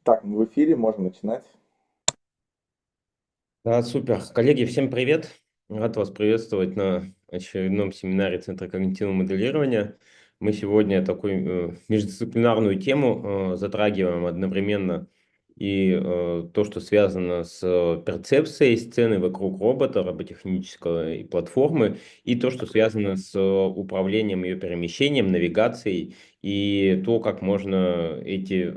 Так, мы в эфире, можно начинать. Да, супер. Коллеги, всем привет. Рад вас приветствовать на очередном семинаре Центра когнитивного моделирования. Мы сегодня такую междисциплинарную тему затрагиваем одновременно и то, что связано с перцепцией сцены вокруг робота, роботехнической платформы, и то, что связано с управлением ее перемещением, навигацией, и то, как можно эти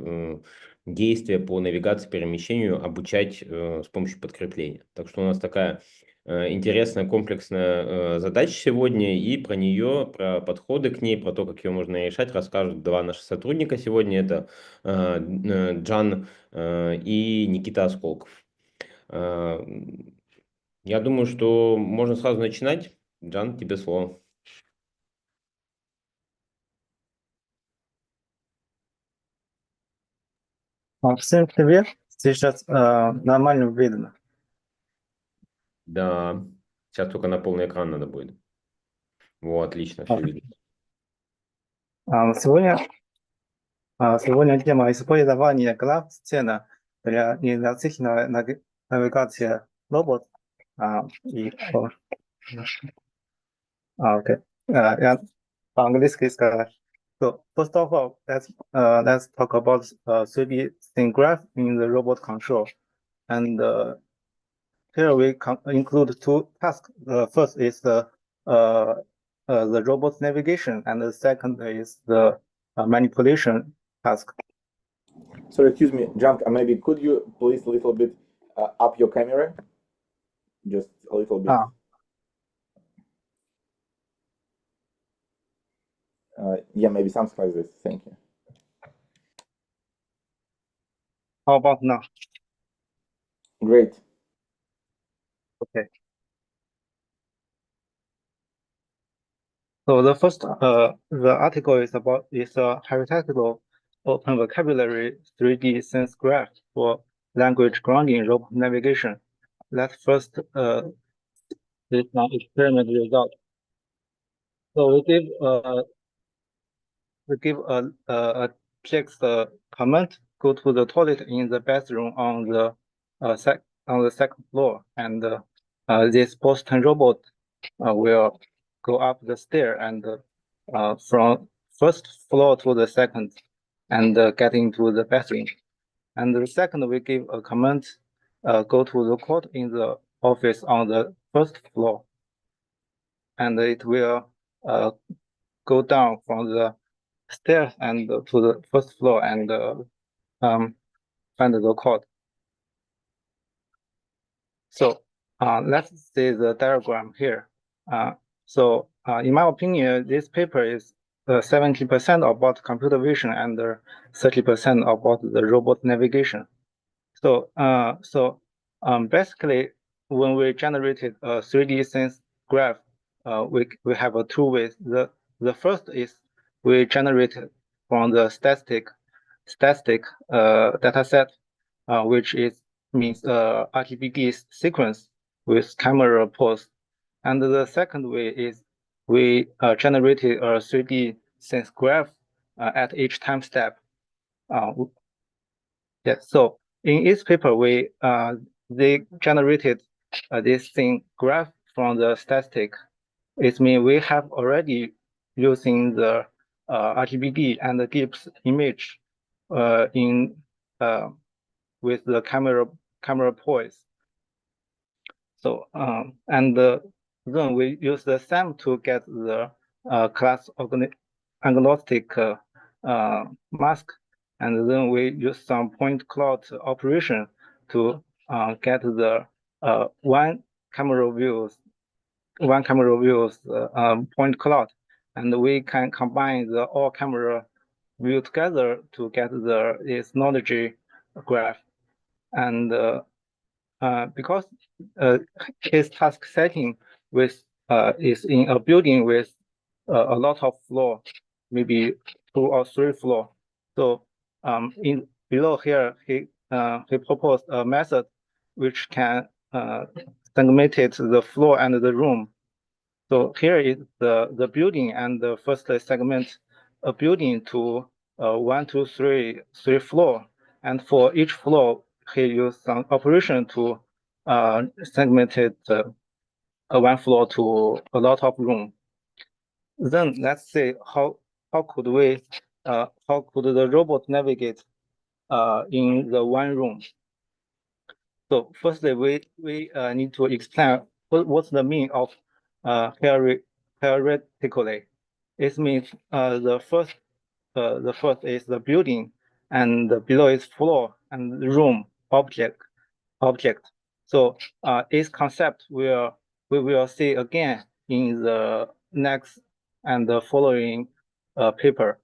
действия по навигации, перемещению обучать с помощью подкрепления. Так что у нас такая интересная комплексная задача сегодня, и про нее, про подходы к ней, про то, как ее можно решать, расскажут два наших сотрудника сегодня. Это Джан и Никита Осколков. Я думаю, что можно сразу начинать. Джан, тебе слово. Всем привет. Сейчас нормально видно. Да, сейчас только на полный экран надо будет. Вот, отлично, все видно. Сегодня тема использования граф сцена для нейросетевой навигации робот. И окей. Я по-английски скажу. So first of all, let's talk about 3D scene graph in the robot control. And here we include two tasks. The first is the robot navigation, and the second is the manipulation task. Sorry, excuse me, John, maybe could you please a little bit up your camera? Just a little bit. Yeah, maybe something like this. Thank you. How about now? Great. Okay. So the first, the article is a hypothetical open vocabulary 3D sense graph for language grounding robot navigation. Let's first this one experiment result. So we give a text comment, go to the toilet in the bathroom on the second floor, and this Boston robot will go up the stair and from first floor to the second and get into the bathroom. And the second, we give a comment, go to the court in the office on the first floor, and it will go down from the stairs and to the first floor and find the court. So let's see the diagram here. So in my opinion, this paper is 70% about computer vision and 30% about the robot navigation. So basically, when we generated a 3D sense graph, we have two ways. The first is we generated from the static data set, which means RGBD sequence with camera pose. And the second way is we generated a 3D sense graph at each time step. So in each paper, they generated this thing graph from the static. It means we have already using the RGBD and the GIPS image with the camera poise. So and then we use the SAM to get the class agnostic mask, and then we use some point cloud operation to get the one camera views point cloud, and we can combine the all camera view together to get this knowledge graph. And because his task setting is in a building with a lot of floor, maybe 2 or 3 floor. So in below here, he proposed a method which can segment the floor and the room. So here is the building, and the first segment a building to 1, 2, 3 floor, and for each floor, he used some operation to segment it one floor to a lot of room. Then let's see how could we how could the robot navigate in the one room. So firstly, we need to explain what's the meaning of hierarchically. It means the first is the building, and below is floor and room object. So its concept we will see again in the next and the following paper.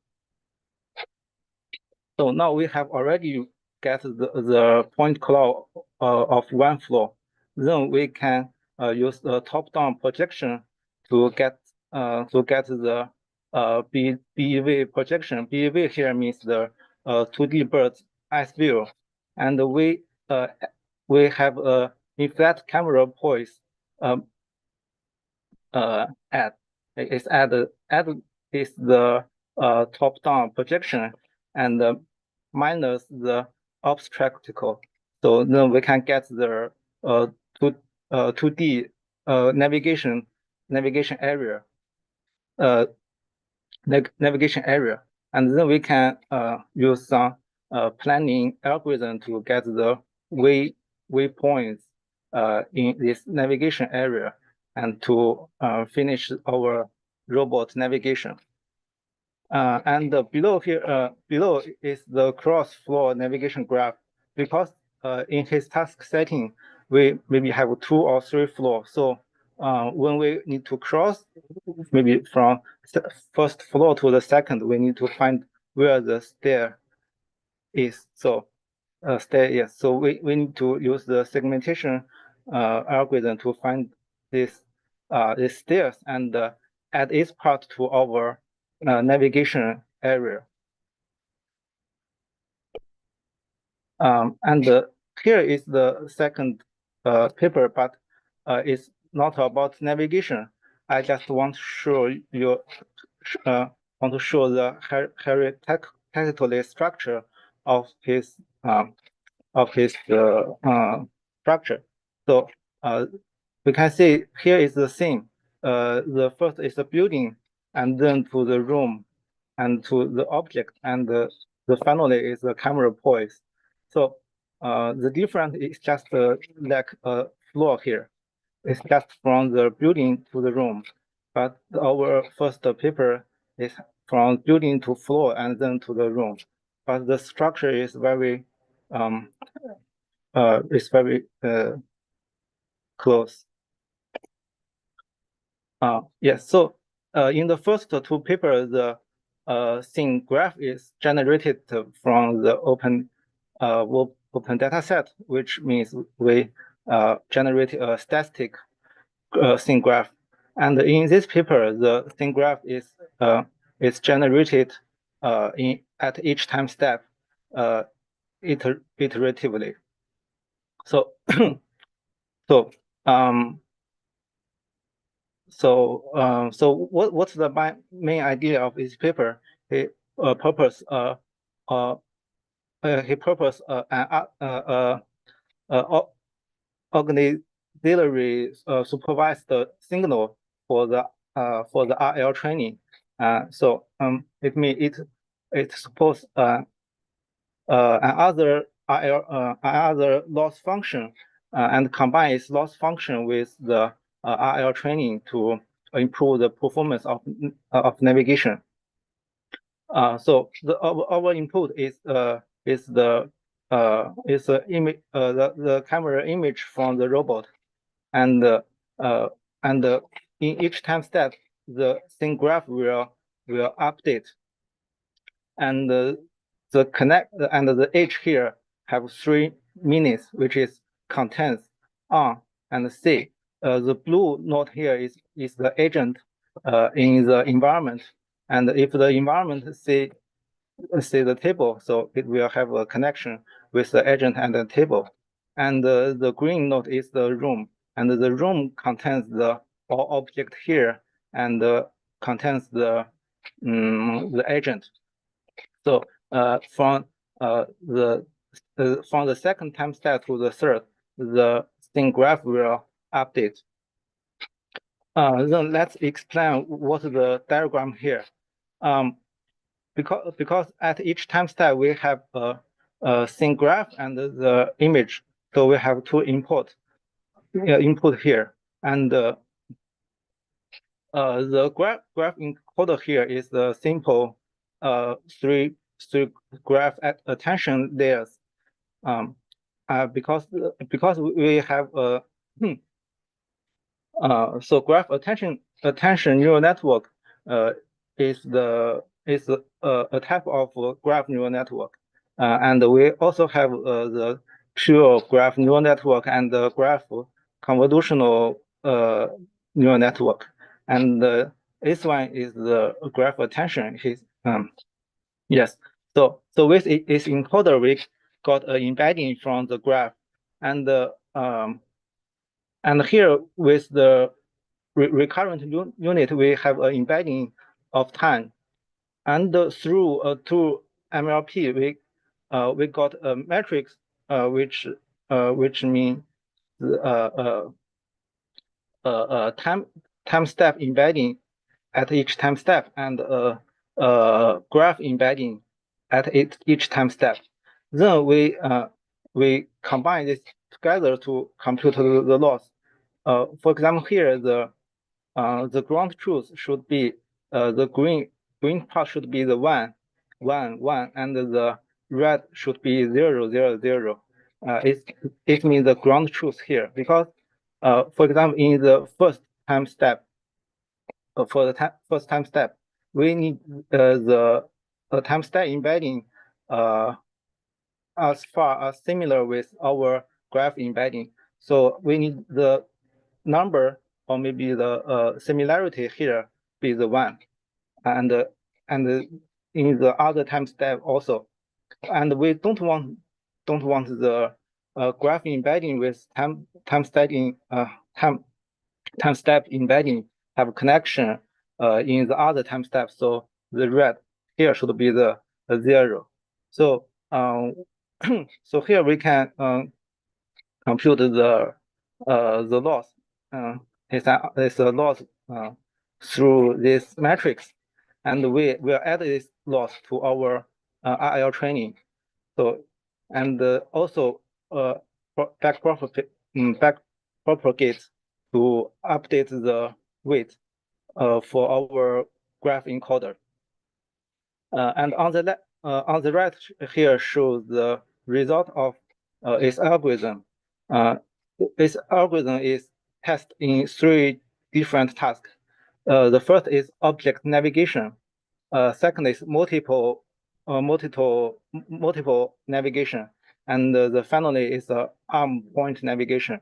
So now we have already get the point cloud of one floor. Then we can use the top-down projection to get the BEV projection. BEV here means the 2D bird's eye view, and we have a infrared camera poise add is the top-down projection and minus the obstacle. So then we can get the 2D navigation area. Navigation area, and then we can use some planning algorithm to get the waypoints in this navigation area and to finish our robot navigation. And below here, below is the cross-floor navigation graph, because in his task setting, we maybe have 2 or 3 floors. So when we need to cross, maybe from first floor to the second, we need to find where the stair is. So So we need to use the segmentation algorithm to find this stairs and add its part to our navigation area. And here is the second paper, but it's not about navigation. I just want to show you the hierarchical structure of his structure. So we can see here is the scene. The first is the building, and then to the room, and to the object, and the finally is the camera poise. So the difference is just like a floor here. It's just from the building to the room, but our first paper is from building to floor and then to the room. But the structure is very close. Yes. So in the first 2 papers, the scene graph is generated from the open data set, which means we generate a static scene graph. And in this paper, the scene graph is generated at each time step iteratively. So what's the main idea of this paper? He purpose auxiliary supervised signal for the RL training. So it means it suppose another loss function and combine its loss function with the RL training to improve the performance of navigation. So our input is the image, the camera image from the robot, and in each time step the scene graph will update, and the edge here have 3 meanings, which is contents, on, and C. The blue note here is the agent in the environment, and if the environment see the table, so it will have a connection with the agent and the table. And the green note is the room, and the room contains the all object here, and contains the agent. So from the from the second time step to the third, the scene graph will update. Then let's explain what the diagram here. Because at each time step we have a scene graph and the image, so we have two input here, and the graph encoder here is the simple three graph attention layers. Because we have a so graph attention neural network is a type of graph neural network, and we also have the pure graph neural network and the graph convolutional neural network, and this one is the graph attention. Yes. So with its encoder, we got an embedding from the graph, and here with the recurrent unit, we have an embedding of time, and through to MLP, we got a matrix which means time step embedding at each time step, and graph embedding at each time step. Then we combine this together to compute the loss. For example, here the ground truth should be the green part should be the 1, 1, 1, and the red should be 0, 0, 0. It means the ground truth here, because for example, in the first time step, first time step, we need the time step embedding as far as similar with our graph embedding. So we need the number, or maybe the similarity here be the 1, and in the other time step also, and we don't want the graph embedding with time step embedding have connection in the other time step. So the red here should be the 0. So so here we can compute the loss. It's a loss through this matrix, and we will add this loss to our RL training. So, and also back propagate to update the weight for our graph encoder. And on the right here shows the result of its algorithm. Its algorithm is tested in 3 different tasks. The first is object navigation. Second is multiple navigation, and the finally is arm point navigation.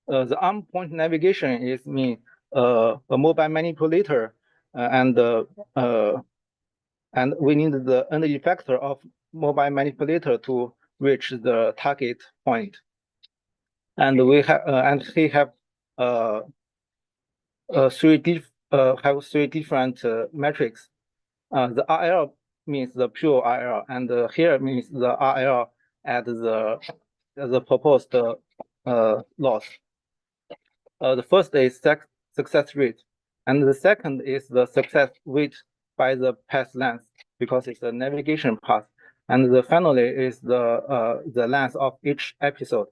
The arm point navigation is a mobile manipulator, and we need the end effector of mobile manipulator to reach the target point. And we have he have 3 different metrics. The RL means the pure RL, and here means the RL at the proposed loss. The first is success rate, and the second is the success rate by the path length, because it's a navigation path, and the finally is the length of each episode.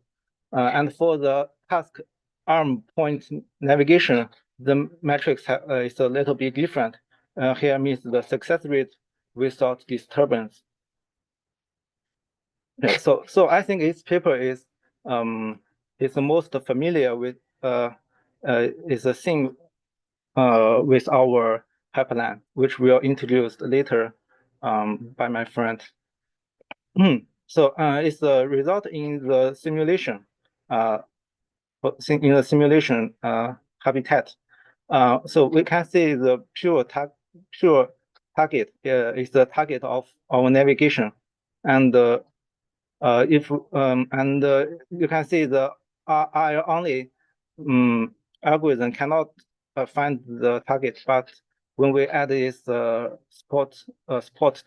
And for the task arm point navigation, the matrix is a little bit different. Here means the success rate without disturbance. Yeah, so I think this paper is the most familiar with is a thing with our pipeline, which we'll introduce later by my friend. So it's the result in the simulation. In the simulation habitat. So we can see the pure target is the target of our navigation, and if and you can see the RL only algorithm cannot find the target, but when we add this spot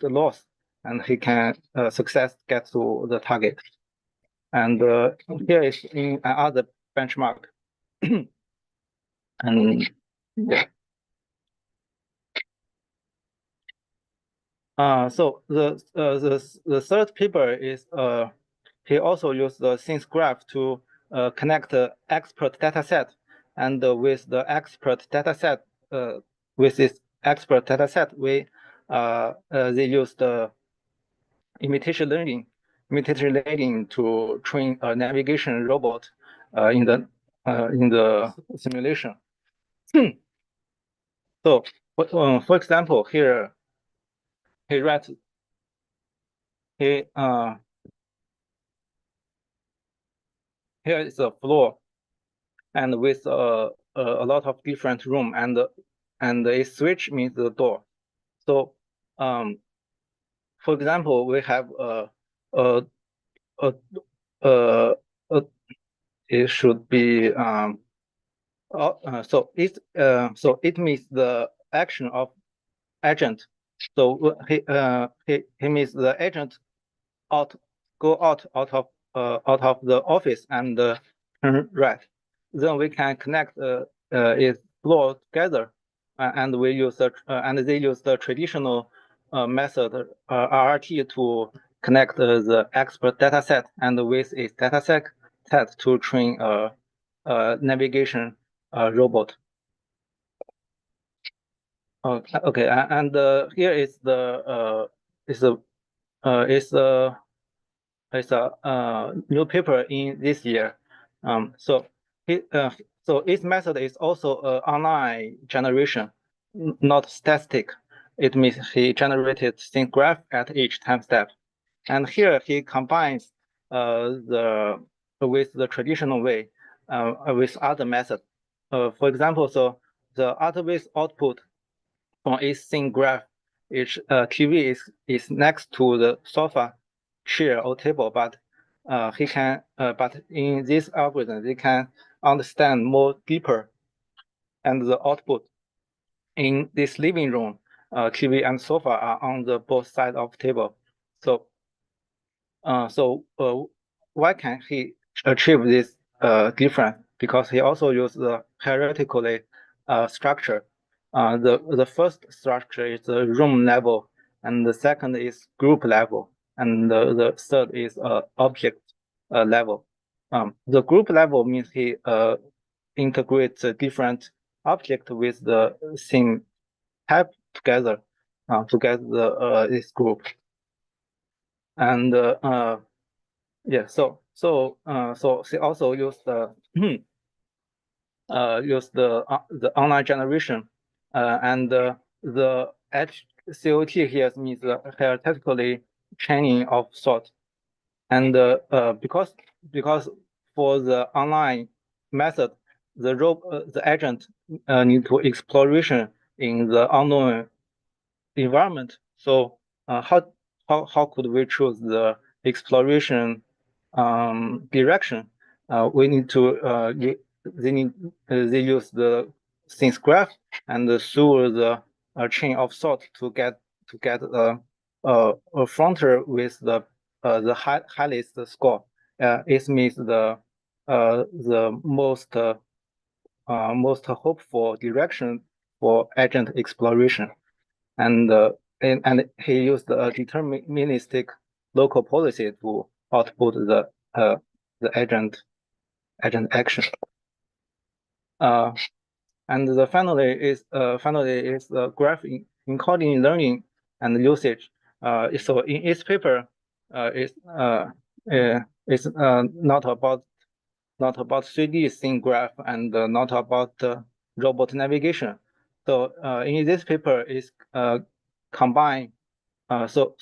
loss, and he can success get to the target. And here is in another benchmark. And yeah. So the third paper is he also used the scenes graph to connect the expert dataset, and with the expert dataset, with this expert dataset, they used the imitation learning to train a navigation robot in the simulation. So, for example, here here is a floor, and with a lot of different room, and a switch means the door. So, for example, we have it should be so it means the action of agent. So he means the agent go out of the office and turn right. Then we can connect its floor together, and we use and they use the traditional method RRT to connect the expert dataset and with its dataset to train a navigation robot. Okay, and here is the it's a new paper in this year. So its method is also online generation, not static. It means he generated sync graph at each time step, and here he combines with the traditional way with other methods. For example, so the otherwise output from a sync graph, each TV is next to the sofa, chair, or table, but but in this algorithm, they can understand more deeper, and the output in this living room, TV and sofa are on the both sides of the table. So, why can he achieve this difference? Because he also used the hierarchically structure. The first structure is the room level, and the second is group level, and the third is object level. The group level means he integrates different object with the same type together to get this group. And yeah, so she also used the the online generation, and the HCOT here means the hierarchically training of sort, and because for the online method, the agent need to exploration in the unknown environment. So how could we choose the exploration direction? We need to they use the scenes graph and through the chain of thought to get a frontier with the highest score. It means the most hopeful direction for agent exploration, and he used a deterministic local policy to output the agent action. And the finally is the graph encoding learning and usage. So in its paper, it's not about 3D scene graph and not about robot navigation. So in this paper is combine. So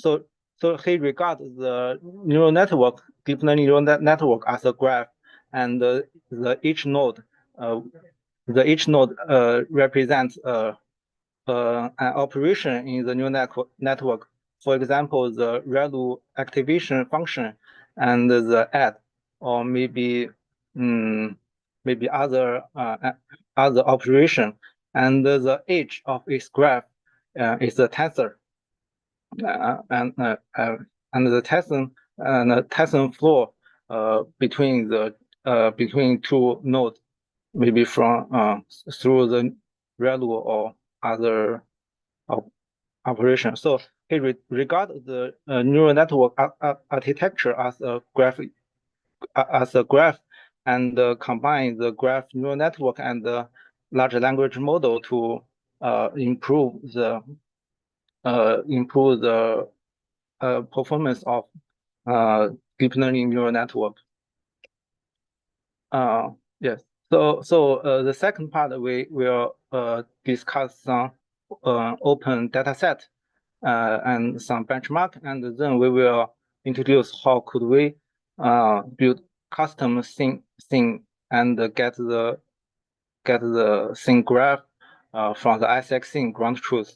he regards the neural network, deep learning neural network as a graph, and each node represents an operation in the neural network. For example, the ReLU activation function and the add, or maybe other operation. And the edge of its graph is the tensor. and the testing floor between two nodes, maybe from through the ReLU or other operation. So he regard the neural network architecture as a graph, and combine the graph neural network and the large language model to improve the performance of deep learning neural network. Yes. So the second part we will discuss some open data set and some benchmark, and then we will introduce how could we build custom scene and get the scene graph from the ISX scene ground truth.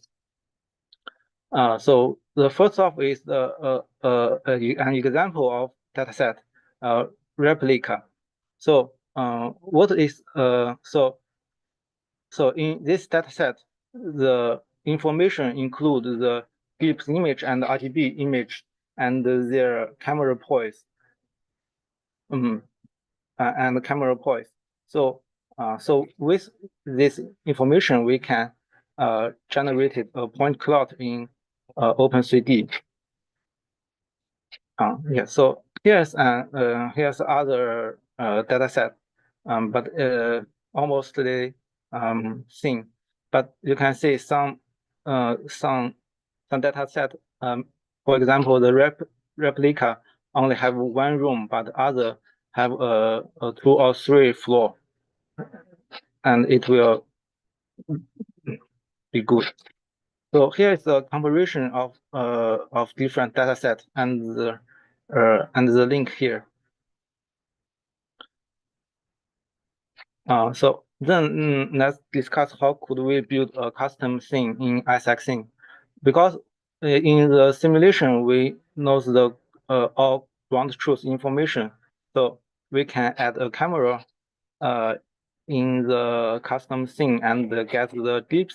So the first off is an example of dataset replica. So what is so in this dataset, the information includes the glimpse image and RGB image and their camera poise, and camera poise. So so with this information, we can generate a point cloud in Open3D. Yeah. So here's other data set, but almost the same. But you can see some data set. For example, the replica only have one room, but other have a 2 or 3 floor, and it will be good. So here is the comparison of different data sets and the link here. So then let's discuss how could we build a custom scene in ISX scene, because in the simulation we know the all ground truth information, so we can add a camera in the custom scene and get the deep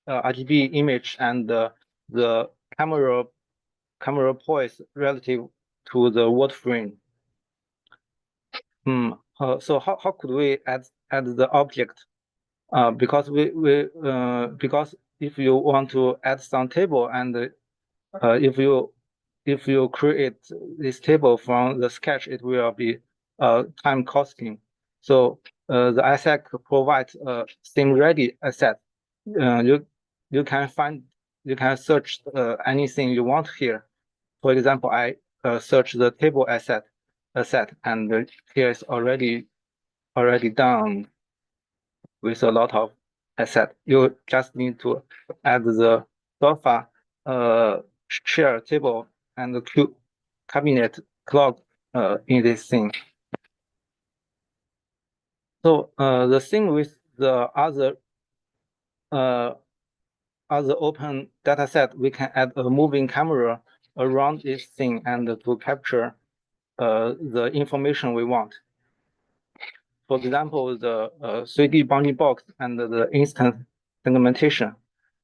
RGB image and the camera poise relative to the word frame. So how could we add the object? Because because if you want to add some table, and if you create this table from the sketch, it will be time costing. So the ISAC provides a scene ready asset. You can search anything you want here. For example, I search the table asset, and here is already done with a lot of asset. You just need to add the sofa, chair, table, and the cabinet clock in this thing. So the thing with the other open data set, we can add a moving camera around this thing and to capture the information we want. For example, the 3D bounding box and the instant segmentation.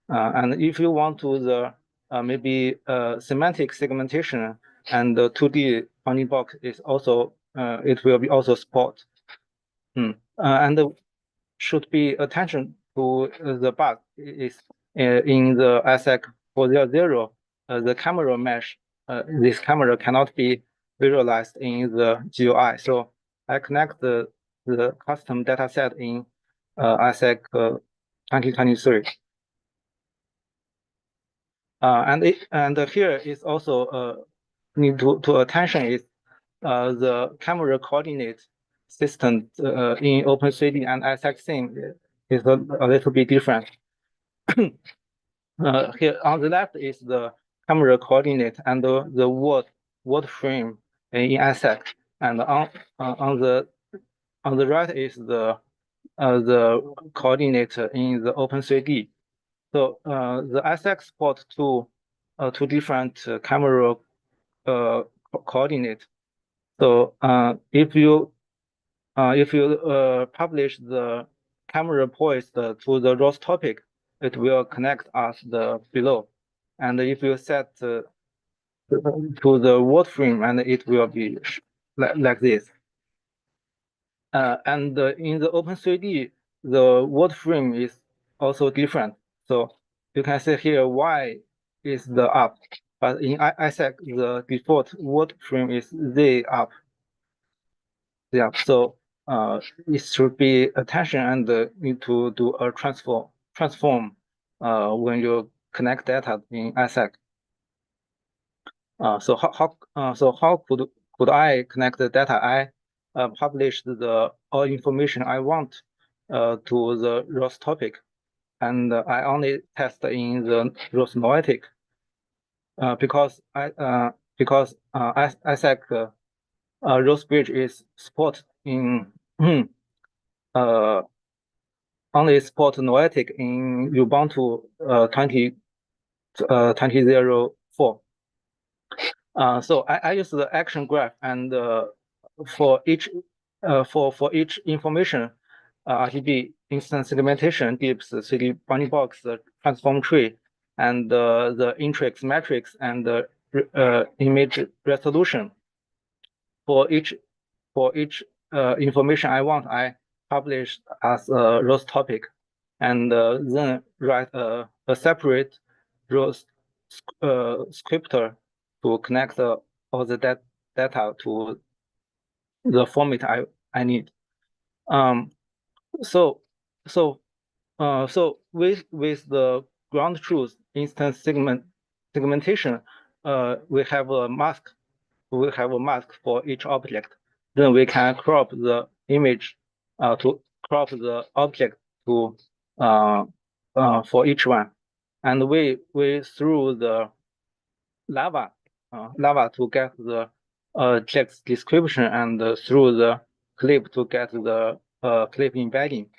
And if you want to the maybe semantic segmentation and the 2D bounding box is also it will be also support. And should be attention to the bug is in the ISAC 400, the camera mesh. This camera cannot be visualized in the GUI. So I connect the custom data set in ISAC 2023. And here is also need to attention is the camera coordinate system in Open3D and ISAC scene is a little bit different. Here on the left is the camera coordinate and the word frame in ISAC, and on the right is the coordinate in the Open3D. So the ISAC support two different camera coordinate. So if you publish the camera poise to the ROS topic, it will connect us below. and if you set to the word frame, and it will be like this. And in the Open3D, the word frame is also different. So you can see here Y is the up, but in Isaac, the default word frame is Z up. Yeah, so it should be attention and need to do a transform when you connect data in Isaac. So how could I connect the data? I publish the all information I want to the ROS topic, and I only test in the ROS noetic because Isaac ROS bridge is support in only support noetic in Ubuntu 20.04. So I use the action graph, and for each information, RGB instance segmentation gives the 3D bounding box, the transform tree, and the intrix matrix, and the image resolution. For each information I want, I publish as a ROS topic, and then write a separate ROS scripter to connect all the data to the format I need. So with the ground truth instance segmentation, we have a mask. We have a mask for each object. Then we can crop the image to crop the object to for each one, and we through the lava to get the text description, and through the clip to get the clip embedding.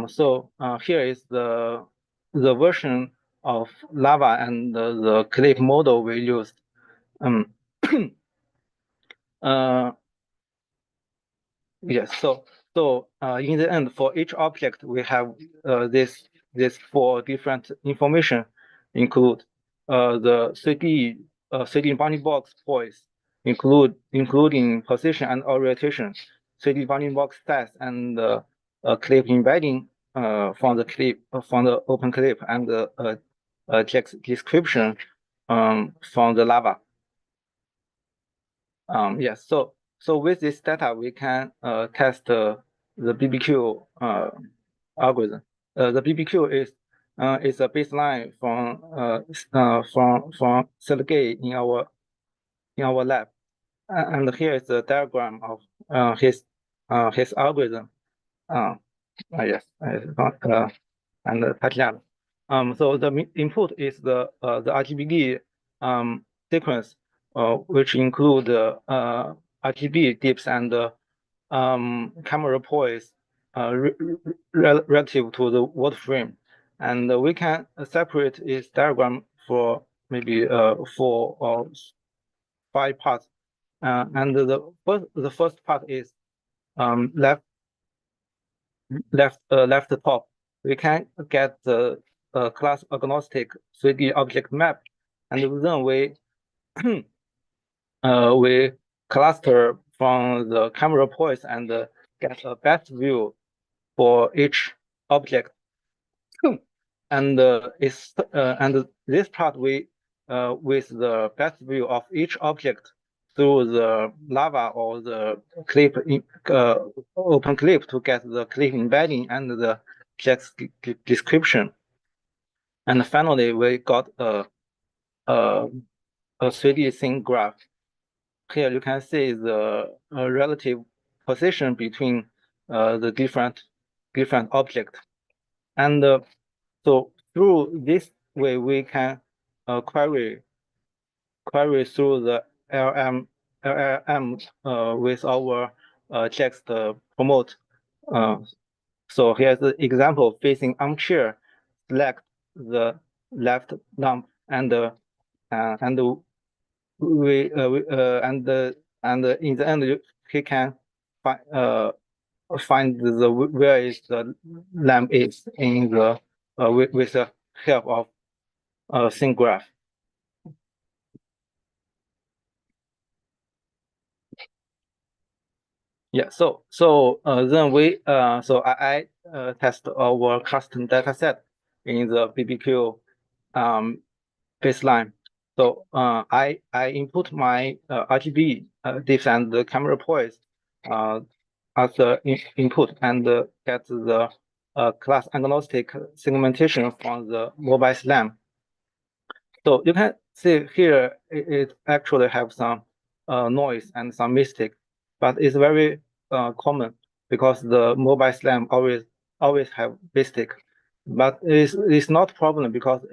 So here is the version of lava and the clip model we used. Yes. So in the end, for each object, we have this 4 different information, include the 3D bounding box poise, including position and orientation, 3D bounding box size, and clip embedding from the open clip, and the text description from the lava. Yes. So with this data, we can test the BBQ algorithm. The BBQ is a baseline from Sergey in our lab, and here is the diagram of his algorithm. Yes, and Tatiana. So the input is the RGBD sequence, which include RGB dips and camera poise relative to the word frame, and we can separate its diagram for maybe 4 or 5 parts. And the first part is left top. We can get the class agnostic 3D object map, and then we we cluster from the camera points and get a best view for each object. And and this part we with the best view of each object through the lava or the clip open clip to get the clip embedding and the text description. And finally, we got a 3D scene graph. Here you can see the relative position between the different objects, and so through this way we can query through the LLM with our text promote. So here's the example: facing armchair, select the left lump, and we and in the end he can find the where is the lamp is in the with the help of scene graph. Yeah, then I test our custom data set in the BBQ baseline. So I input my RGB diff and the camera poise as the input and get the class agnostic segmentation from the mobile SLAM. So you can see here it actually have some noise and some mistake, but it's very common because the mobile SLAM always have mistake. But it's not problem because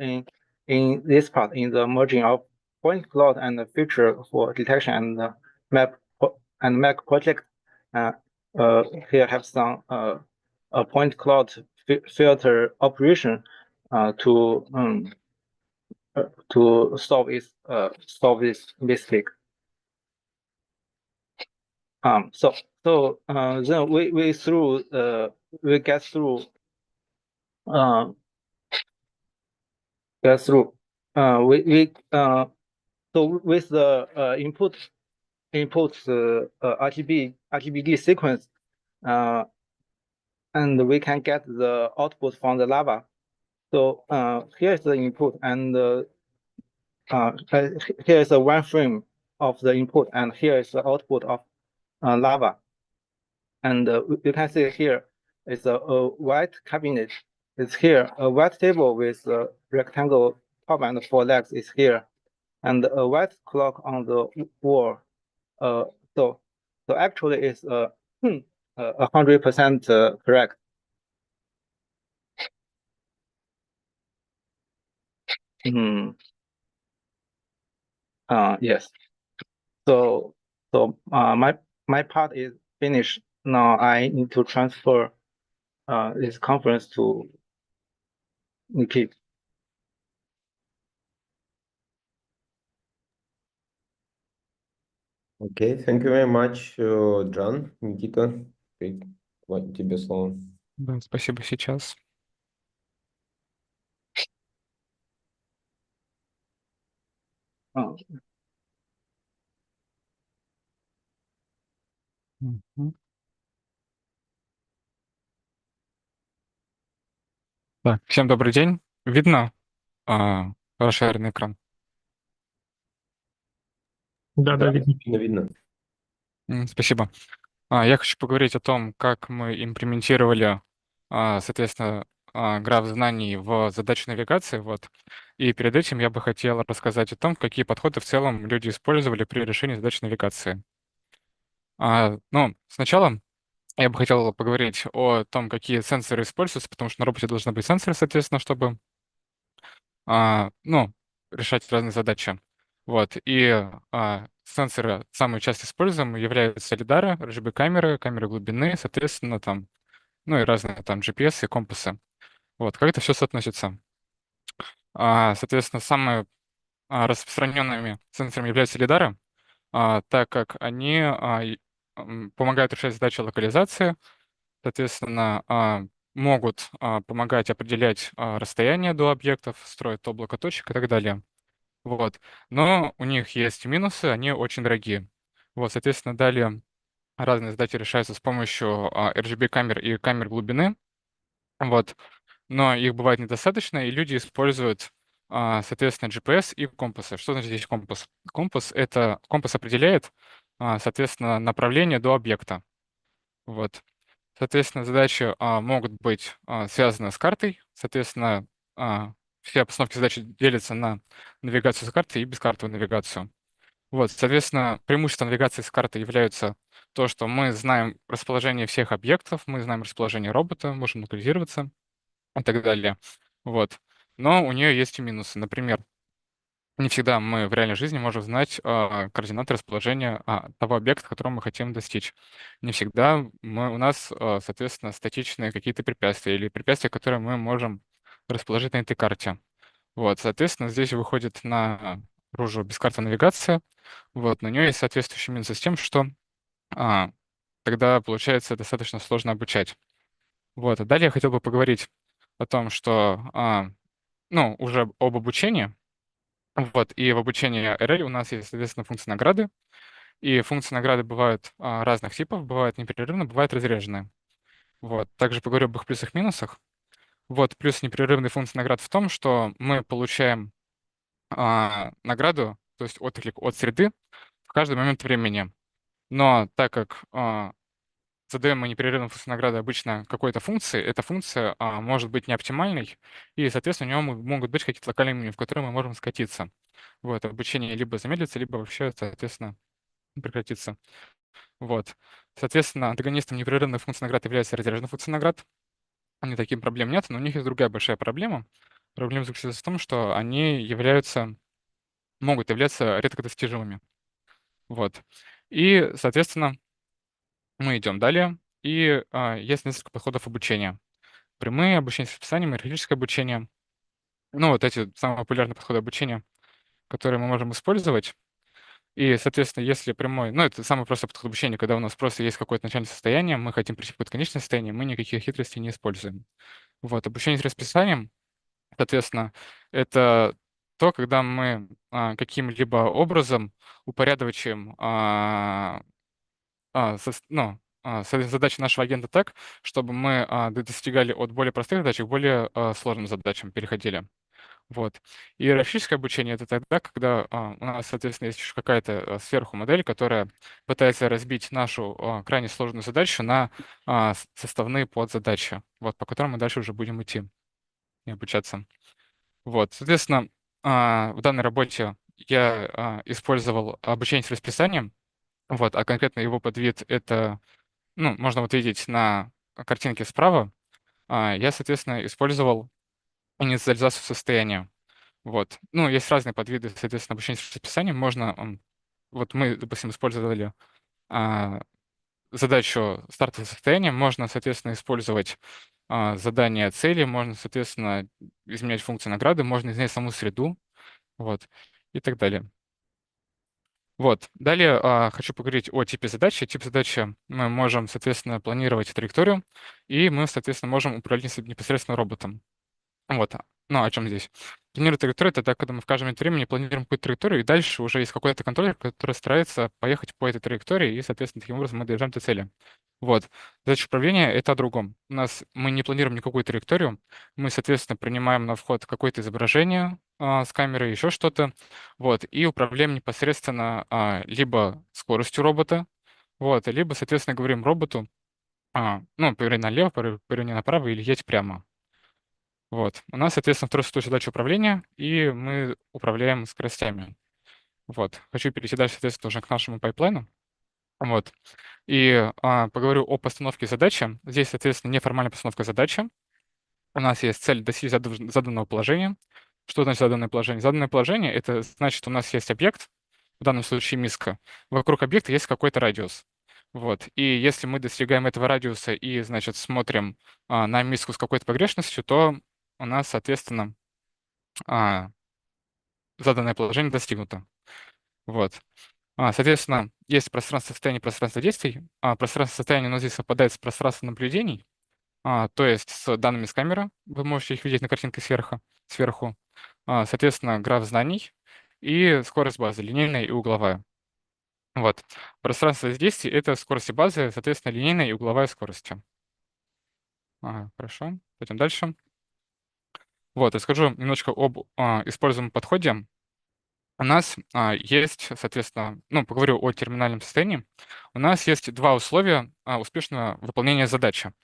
in this part, in the merging of point cloud and the feature for detection and map project, here have some a point cloud filter operation to solve this mistake. Then we get through so with the inputs RGBD sequence, and we can get the output from the lava. So here's the input, and here is a one frame of the input, and here is the output of lava. And you can see here is a white cabinet. It's here. A white table with a rectangle top and 4 legs is here, and a white clock on the wall. So actually it's 100% correct. Yes. So my part is finished. Now I need to transfer this conference to Nikki. Окей, thank you very much, Джан. Никита, тебе слово. Да, спасибо сейчас. Мгм. Так, всем добрый день. Видно расширенный экран? Да, видно. Видно. Спасибо. Я хочу поговорить о том, как мы имплементировали, соответственно, граф знаний в задачу навигации. Вот. И перед этим я бы хотел рассказать о том, какие подходы в целом люди использовали при решении задач навигации. Ну, сначала я бы хотел поговорить о том, какие сенсоры используются, потому что на роботе должны быть сенсоры, соответственно, чтобы ну, решать разные задачи. Вот. И сенсоры, самые часто используемые, являются лидары, RGB-камеры, камеры глубины, соответственно, там, ну и разные там GPS и компасы. Вот. Как это все соотносится? Соответственно, самые распространенными сенсорами являются лидары, так как они помогают решать задачи локализации, соответственно, могут помогать определять расстояние до объектов, строить облако точек и так далее. Вот. Но у них есть минусы, они очень дорогие. Вот, соответственно, далее разные задачи решаются с помощью RGB-камер и камер глубины. Вот. Но их бывает недостаточно, и люди используют, соответственно, GPS и компасы. Что значит здесь компас? Компас определяет, соответственно, направление до объекта. Вот. Соответственно, задачи могут быть связаны с картой. Соответственно, все постановки задач делятся на навигацию с картой и бескартовую навигацию. Вот, соответственно, преимуществом навигации с карты являются то, что мы знаем расположение всех объектов, мы знаем расположение робота, можем локализироваться и так далее. Вот. Но у нее есть и минусы. Например, не всегда мы в реальной жизни можем знать координаты расположения того объекта, которого мы хотим достичь. Не всегда у нас, соответственно, статичные какие-то препятствия или препятствия, которые мы можем расположить на этой карте. Вот, соответственно, здесь выходит наружу бескартовая навигация. Вот, но у нее есть соответствующий минус с тем, что тогда получается достаточно сложно обучать. Вот, а далее я хотел бы поговорить о том, что ну, уже об обучении. Вот, и в обучении RL у нас есть, соответственно, функция награды. И функции награды бывают разных типов, бывают непрерывно, бывают разряженные. Вот, также поговорю об их плюсах и минусах. Вот, плюс непрерывной функции наград в том, что мы получаем награду, то есть отклик от среды в каждый момент времени. Но так как задаем мы непрерывную функцию награды обычно какой-то функции, эта функция может быть неоптимальной, и, соответственно, у нее могут быть какие-то локальные меню, в которые мы можем скатиться. Вот, обучение либо замедлится, либо вообще, соответственно, прекратится. Вот. Соответственно, антагонистом непрерывной функции наград является разряженная функция наград. Они таким проблем нет, но у них есть другая большая проблема. Проблема заключается в том, что они могут являться редко достижимыми. Вот. И, соответственно, мы идем далее. И есть несколько подходов обучения. Прямые обучение с расписанием, иерархическое обучение. Ну, вот эти самые популярные подходы обучения, которые мы можем использовать. И, соответственно, если прямой, ну, это самый простой подход обучения, когда у нас просто есть какое-то начальное состояние, мы хотим прийти в какое-то конечное состояние, мы никаких хитростей не используем. Вот, обучение с расписанием, соответственно, это то, когда мы каким-либо образом упорядочиваем задачи нашего агента так, чтобы мы достигали от более простых задач к более сложным задачам, переходили. Вот. И иерархическое обучение — это тогда, когда у нас, соответственно, есть еще какая-то сверху модель, которая пытается разбить нашу крайне сложную задачу на составные подзадачи, вот, по которым мы дальше уже будем идти и обучаться. Вот, соответственно, в данной работе я использовал обучение с расписанием, вот, а конкретно его подвид — это, ну, можно вот видеть на картинке справа. Я, соответственно, использовал инициализацию состояния. Вот. Ну, есть разные подвиды, соответственно, обучения с расписанием. Вот мы, допустим, использовали а, задачу стартового состояния. Можно, соответственно, использовать задание цели, можно, соответственно, изменять функции награды, можно изменять саму среду, вот, и так далее. Вот. Далее хочу поговорить о типе задачи. Тип задачи мы можем, соответственно, планировать траекторию, и мы, соответственно, можем управлять непосредственно роботом. Вот. Ну, о чем здесь? Планировать траекторию — это так, когда мы в каждый момент времени планируем какую-то траекторию, и дальше уже есть какой-то контроллер, который старается поехать по этой траектории, и, соответственно, таким образом мы доезжаем до цели. Вот. Задача управления — это о другом. Мы не планируем никакую траекторию, мы, соответственно, принимаем на вход какое-то изображение с камеры, еще что-то, вот, и управляем непосредственно либо скоростью робота, вот, либо, соответственно, говорим роботу, поверни налево, поверни направо или едь прямо. Вот. У нас, соответственно, второй случай задача управления, и мы управляем скоростями. Вот. Хочу перейти дальше, соответственно, уже к нашему пайплайну. Вот. И поговорю о постановке задачи. Здесь, соответственно, неформальная постановка задачи. У нас есть цель достичь заданного положения. Что значит заданное положение? Заданное положение — это значит, у нас есть объект, в данном случае миска. Вокруг объекта есть какой-то радиус. Вот. И если мы достигаем этого радиуса и, значит, смотрим на миску с какой-то погрешностью, то у нас, соответственно, а, заданное положение достигнуто. Вот. Соответственно, есть пространство состояний, пространство действий. Пространство состояния у нас здесь совпадает с пространством наблюдений, то есть с данными с камеры. Вы можете их видеть на картинке сверху. Соответственно, граф знаний и скорость базы, линейная и угловая. Вот. Пространство действий — это скорости базы, соответственно, линейная и угловая скорости. Хорошо. Пойдем дальше. Вот, расскажу немножко об используемом подходе. У нас есть, соответственно, поговорю о терминальном состоянии. У нас есть два условия успешного выполнения задачи.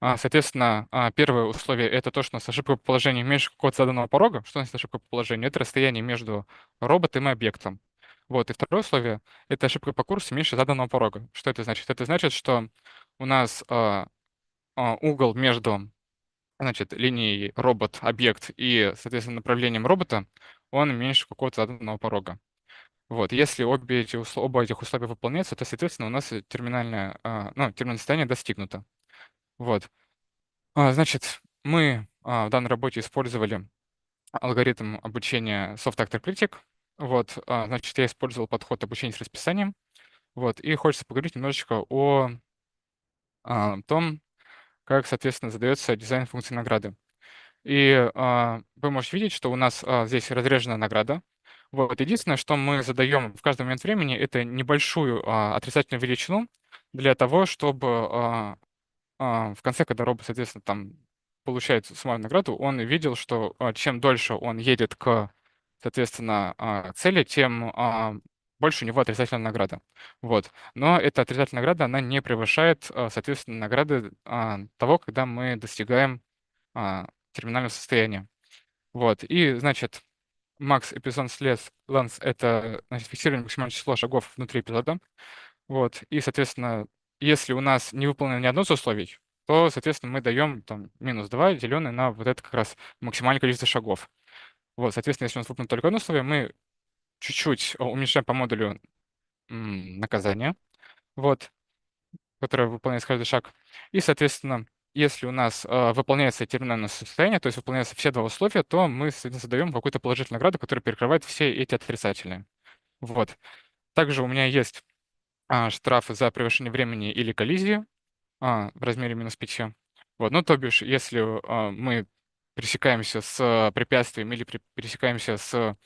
Соответственно, первое условие — это то, что у нас ошибка по положению меньше какого-то заданного порога. Что значит ошибка по положению? Это расстояние между роботом и объектом. Вот. И второе условие — это ошибка по курсу меньше заданного порога. Что это значит? Это значит, что у нас угол между, значит, линией робот-объект и, соответственно, направлением робота, он меньше какого-то заданного порога. Вот, если оба этих условия выполняются, то, соответственно, у нас терминальное состояние достигнуто. Вот. Значит, мы в данной работе использовали алгоритм обучения Soft Actor Critic. Вот, значит, я использовал подход обучения с расписанием. Вот, и хочется поговорить немножечко о том, как, соответственно, задается дизайн функции награды. И вы можете видеть, что у нас здесь разрежена награда. Вот. Единственное, что мы задаем в каждый момент времени, это небольшую отрицательную величину для того, чтобы в конце, когда робот, соответственно, там получает суммарную награду, он видел, что чем дольше он едет к, соответственно, цели, тем больше у него отрицательная награда. Вот. Но эта отрицательная награда, она не превышает, соответственно, награды того, когда мы достигаем терминального состояния. Вот. И, значит, max episode length — это, значит, фиксирование максимального числа шагов внутри эпизода. Вот. И, соответственно, если у нас не выполнено ни одно из условий, то, соответственно, мы даем там -2, деленное на вот это как раз максимальное количество шагов. Вот, соответственно, если у нас выполнено только одно условие, мы чуть-чуть уменьшаем по модулю наказание, вот, которое выполняется каждый шаг. И, соответственно, если у нас выполняется терминальное состояние, то есть выполняются все два условия, то мы, соответственно, задаем какую-то положительную награду, которая перекрывает все эти отрицательные. Вот. Также у меня есть штрафы за превышение времени или коллизии в размере -5. Вот. Ну, то бишь, если мы пересекаемся с препятствием или пересекаемся с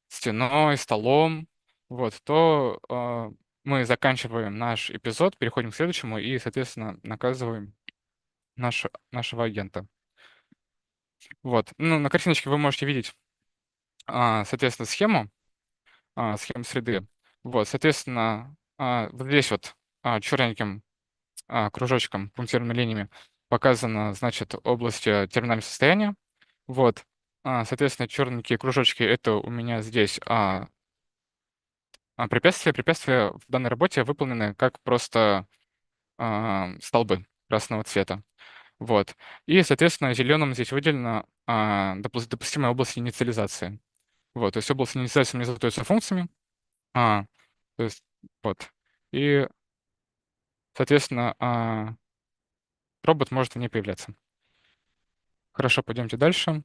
стеной, столом, вот, то мы заканчиваем наш эпизод, переходим к следующему и, соответственно, наказываем нашего агента. Вот. Ну, на картиночке вы можете видеть, соответственно, схему среды. Вот, соответственно, вот здесь вот черненьким кружочком, пунктированными линиями показана, значит, область терминального состояния. Вот. Соответственно, черненькие кружочки — это у меня здесь препятствия. Препятствия в данной работе выполнены как просто столбы красного цвета. Вот. И, соответственно, зеленым здесь выделена допустимая область инициализации. Вот. То есть область инициализации у меня задаются функциями. То есть, вот. И, соответственно, робот может в ней появляться. Хорошо, пойдемте дальше.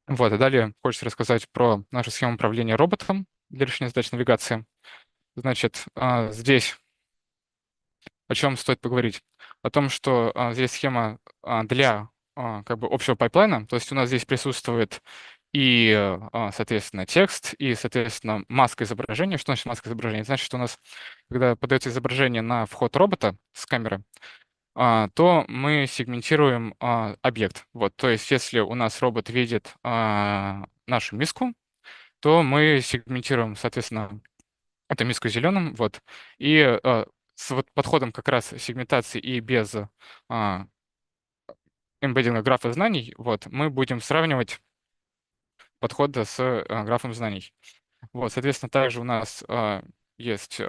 Вот, и далее хочется рассказать про нашу схему управления роботом для решения задач навигации. Значит, здесь о чем стоит поговорить? О том, что здесь схема для как бы общего пайплайна, то есть у нас здесь присутствует и, соответственно, текст, и, соответственно, маска изображения. Что значит маска изображения? Значит, что у нас, когда подается изображение на вход робота с камеры, то мы сегментируем объект. Вот, то есть если у нас робот видит нашу миску, то мы сегментируем, соответственно, эту миску зеленым, вот, и с вот подходом как раз сегментации и без эмбеддинга графа знаний, вот, мы будем сравнивать подходы с графом знаний. Вот, соответственно, также у нас есть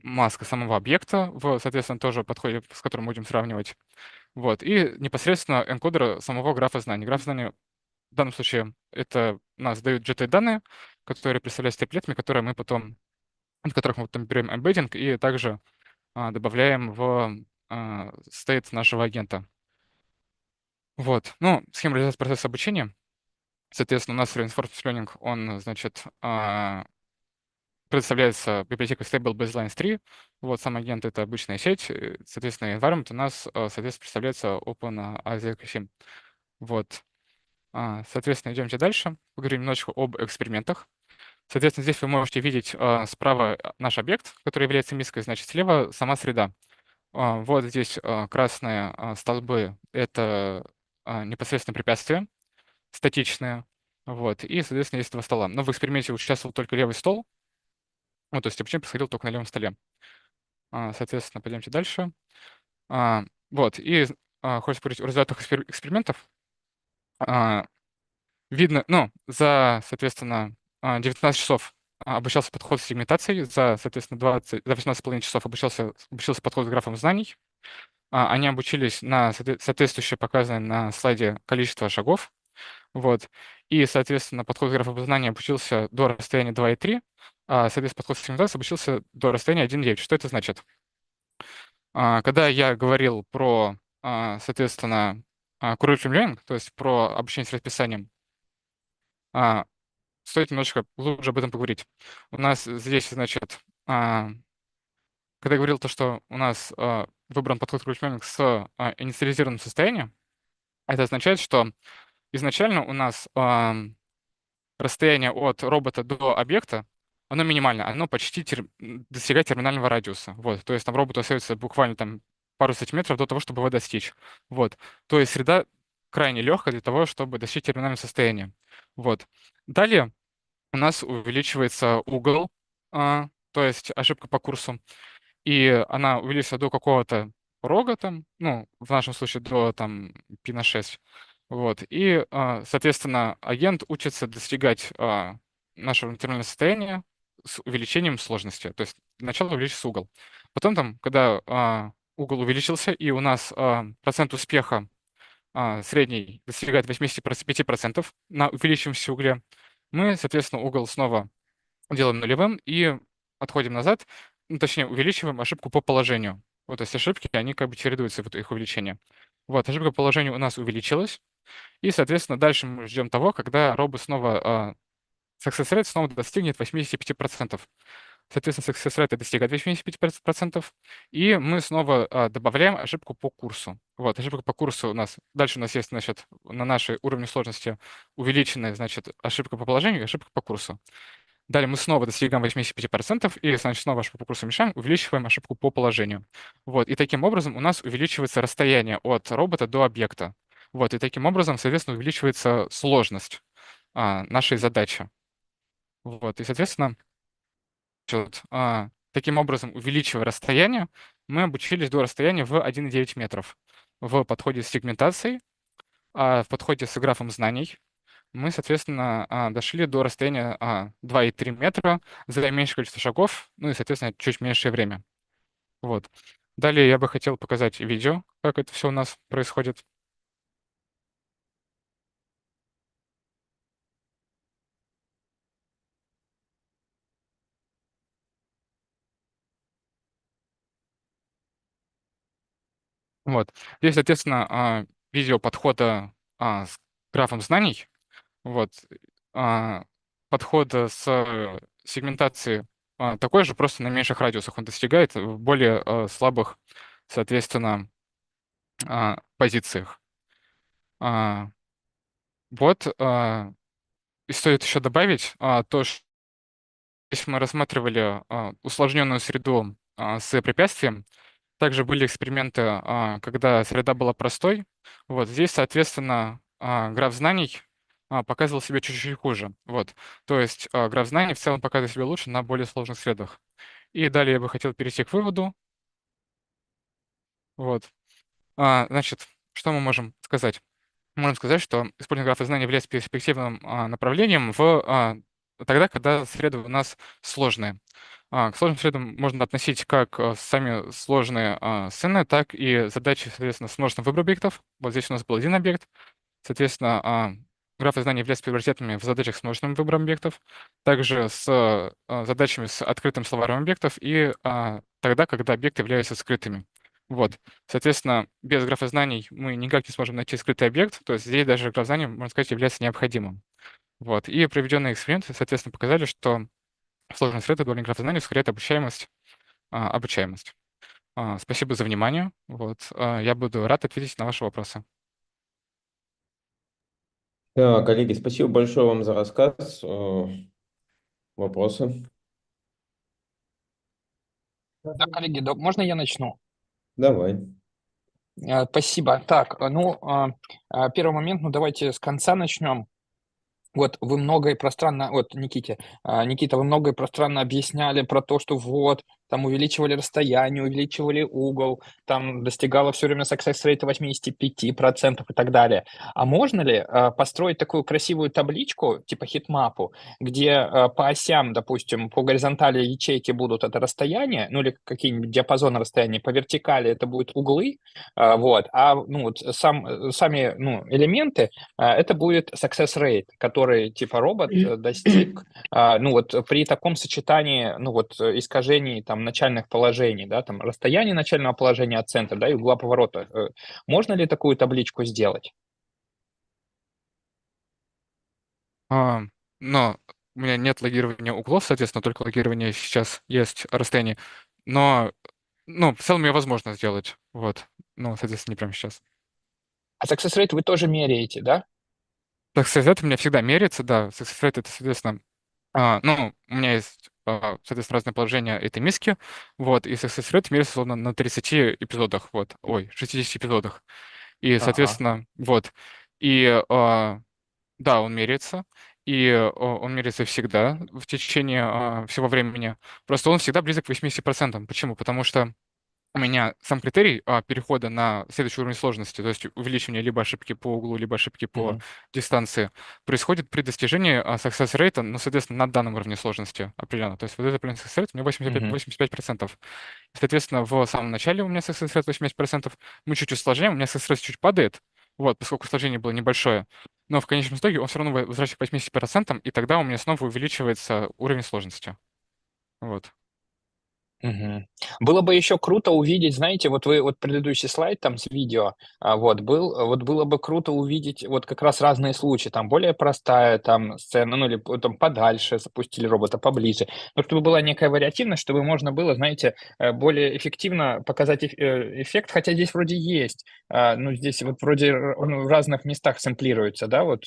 маска самого объекта, соответственно, тоже подходе, с которым будем сравнивать. Вот, и непосредственно энкодер самого графа знаний. Граф знаний в данном случае это нас дают GT-данные, которые представляют стриплетами, которые мы потом, в которых мы потом берем эмбеддинг и также добавляем в стейт нашего агента. Вот. Ну, схема реализации процесса обучения. Соответственно, у нас Reinforcement Learning, он, значит, предоставляется библиотекой Stable Baselines 3. Вот, сам агент — это обычная сеть. Соответственно, environment у нас, соответственно, представляется OpenASIC 7. Вот. Соответственно, идемте дальше. Поговорим немножечко об экспериментах. Соответственно, здесь вы можете видеть справа наш объект, который является миской, значит, слева сама среда. Вот здесь красные столбы — это непосредственно препятствия статичные. Вот. И, соответственно, есть два стола. Но в эксперименте участвовал только левый стол. Ну, то есть обучение происходило только на левом столе. Соответственно, пойдемте дальше. Вот. И хочется поговорить о результатах экспериментов. Видно, ну, за, соответственно, 19 часов обучался подход с сегментацией, соответственно, за 18,5 часов обучился подход с графом знаний. Они обучились на соответствующее показанное на слайде количество шагов. Вот. И, соответственно, подход с графом знания обучился до расстояния 2,3, соответственно, подход с сегментацией обучился до расстояния 1,9. Что это значит? Когда я говорил про, соответственно, curriculum learning, то есть про обучение с расписанием, стоит немножечко глубже об этом поговорить. У нас здесь, значит, когда я говорил то, что у нас выбран подход к curriculum learning с инициализированным состоянием, Это означает, что изначально у нас расстояние от робота до объекта, оно минимальное, оно почти достигает терминального радиуса. Вот. То есть там роботу остается буквально там пару сантиметров до того, чтобы его достичь. Вот. То есть среда крайне легкая для того, чтобы достичь терминального состояния. Вот. Далее у нас увеличивается угол, то есть ошибка по курсу, и она увеличится до какого-то порога там, ну, в нашем случае до там π на 6. Вот. И, соответственно, агент учится достигать нашего терминального состояния с увеличением сложности. То есть сначала увеличится угол. Потом там, когда угол увеличился, и у нас процент успеха средний достигает 85% на увеличиваемся угле, мы, соответственно, угол снова делаем нулевым и отходим назад, ну, точнее, увеличиваем ошибку по положению. Вот, то есть ошибки, они как бы чередуются, вот их увеличение. Вот, ошибка по положению у нас увеличилась, и, соответственно, дальше мы ждем того, когда робот снова, success rate снова достигнет 85%. Соответственно, success rate достигает 85%, и мы снова добавляем ошибку по курсу. Вот, ошибка по курсу у нас, дальше у нас есть, значит, на нашей уровне сложности увеличенная, значит, ошибка по положению и ошибка по курсу. Далее мы снова достигаем 85%, и, значит, снова ошибку по курсу уменьшаем, увеличиваем ошибку по положению. Вот, и таким образом у нас увеличивается расстояние от робота до объекта. Вот, и таким образом, соответственно, увеличивается сложность нашей задачи. Вот, и, соответственно, вот, таким образом, увеличивая расстояние, мы обучились до расстояния в 1,9 метров в подходе с сегментацией, в подходе с графом знаний. Мы, соответственно, дошли до расстояния 2,3 метра за меньшее количество шагов, ну и, соответственно, чуть меньшее время. Вот. Далее я бы хотел показать видео, как это все у нас происходит. Вот. Здесь, соответственно, видео подхода с графом знаний. Вот. А, Подход с сегментацией такой же, просто на меньших радиусах он достигает в более слабых, соответственно, позициях. А, Вот. И стоит еще добавить то, что если мы рассматривали усложненную среду с препятствием, также были эксперименты, когда среда была простой. Вот здесь, соответственно, граф знаний показывал себя чуть-чуть хуже. Вот. То есть граф знаний в целом показывает себя лучше на более сложных средах. И далее я бы хотел перейти к выводу. Вот. Значит, что мы можем сказать? Можно сказать, что использование графа знаний является перспективным направлением тогда, когда среды у нас сложные. К сложным средам можно относить как сами сложные сцены, так и задачи, соответственно, с множеством выбора объектов. Вот здесь у нас был один объект. Соответственно, графы знаний являются приоритетными в задачах с множественным выбором объектов, также с задачами с открытым словарем объектов и тогда, когда объекты являются скрытыми. Вот. Соответственно, без графа знаний мы никак не сможем найти скрытый объект, то есть здесь даже граф знаний, можно сказать, является необходимым. Вот. И проведенные эксперименты, соответственно, показали, что сложность среды довольно графа знаний ускоряет обучаемость. Спасибо за внимание. Вот. Я буду рад ответить на ваши вопросы. Да, коллеги, спасибо большое вам за рассказ. Вопросы? Да, коллеги, можно я начну? Давай. Спасибо. Так, первый момент, ну давайте с конца начнем. Вот вы много и пространно, вот Никита, вы много и пространно объясняли про то, что вот, там увеличивали расстояние, увеличивали угол, там достигало все время success rate 85% и так далее. А можно ли построить такую красивую табличку, типа хитмапу, где по осям, допустим, по горизонтали ячейки будут это расстояние, ну или какие-нибудь диапазоны расстояния, по вертикали это будут углы, сами элементы, это будет success rate, который типа робот достиг, при таком сочетании, искажений там начальных положений, да, там расстояние начального положения от центра, да, и угла поворота. Можно ли такую табличку сделать? Но у меня нет логирования углов, соответственно, только логирование сейчас есть расстояние. Но, в целом ее возможно сделать. Вот. Ну, соответственно, не прямо сейчас. А success rate вы тоже меряете, да? Success rate у меня всегда меряется, да. Success rate — это, соответственно, ну, у меня есть, соответственно, разные положения этой миски, вот, и success rate меряется условно на 30 эпизодах, вот, ой, 60 эпизодах. И, Ага. соответственно, вот, и, да, он меряется, и он меряется всегда в течение всего времени. Просто он всегда близок к 80%. Почему? Потому что у меня сам критерий перехода на следующий уровень сложности, то есть увеличивание либо ошибки по углу, либо ошибки по Мгм. дистанции, происходит при достижении success rate, ну, соответственно, на данном уровне сложности определенно. То есть вот этот success rate у меня 85%. Мгм. 85%. Соответственно, в самом начале у меня success rate 85%, мы чуть усложняем, у меня success rate чуть падает, вот, поскольку усложнение было небольшое, но в конечном итоге он все равно возвращается к 80%, и тогда у меня снова увеличивается уровень сложности. Вот. Мгм. Было бы еще круто увидеть, знаете, вот вы вот предыдущий слайд там с видео, вот был, вот было бы круто увидеть вот как раз разные случаи, там более простая там сцена, ну или там подальше запустили робота, поближе, но чтобы была некая вариативность, чтобы можно было, знаете, более эффективно показать эффект, хотя здесь вроде есть, ну здесь вот вроде он в разных местах сэмплируется, да, вот,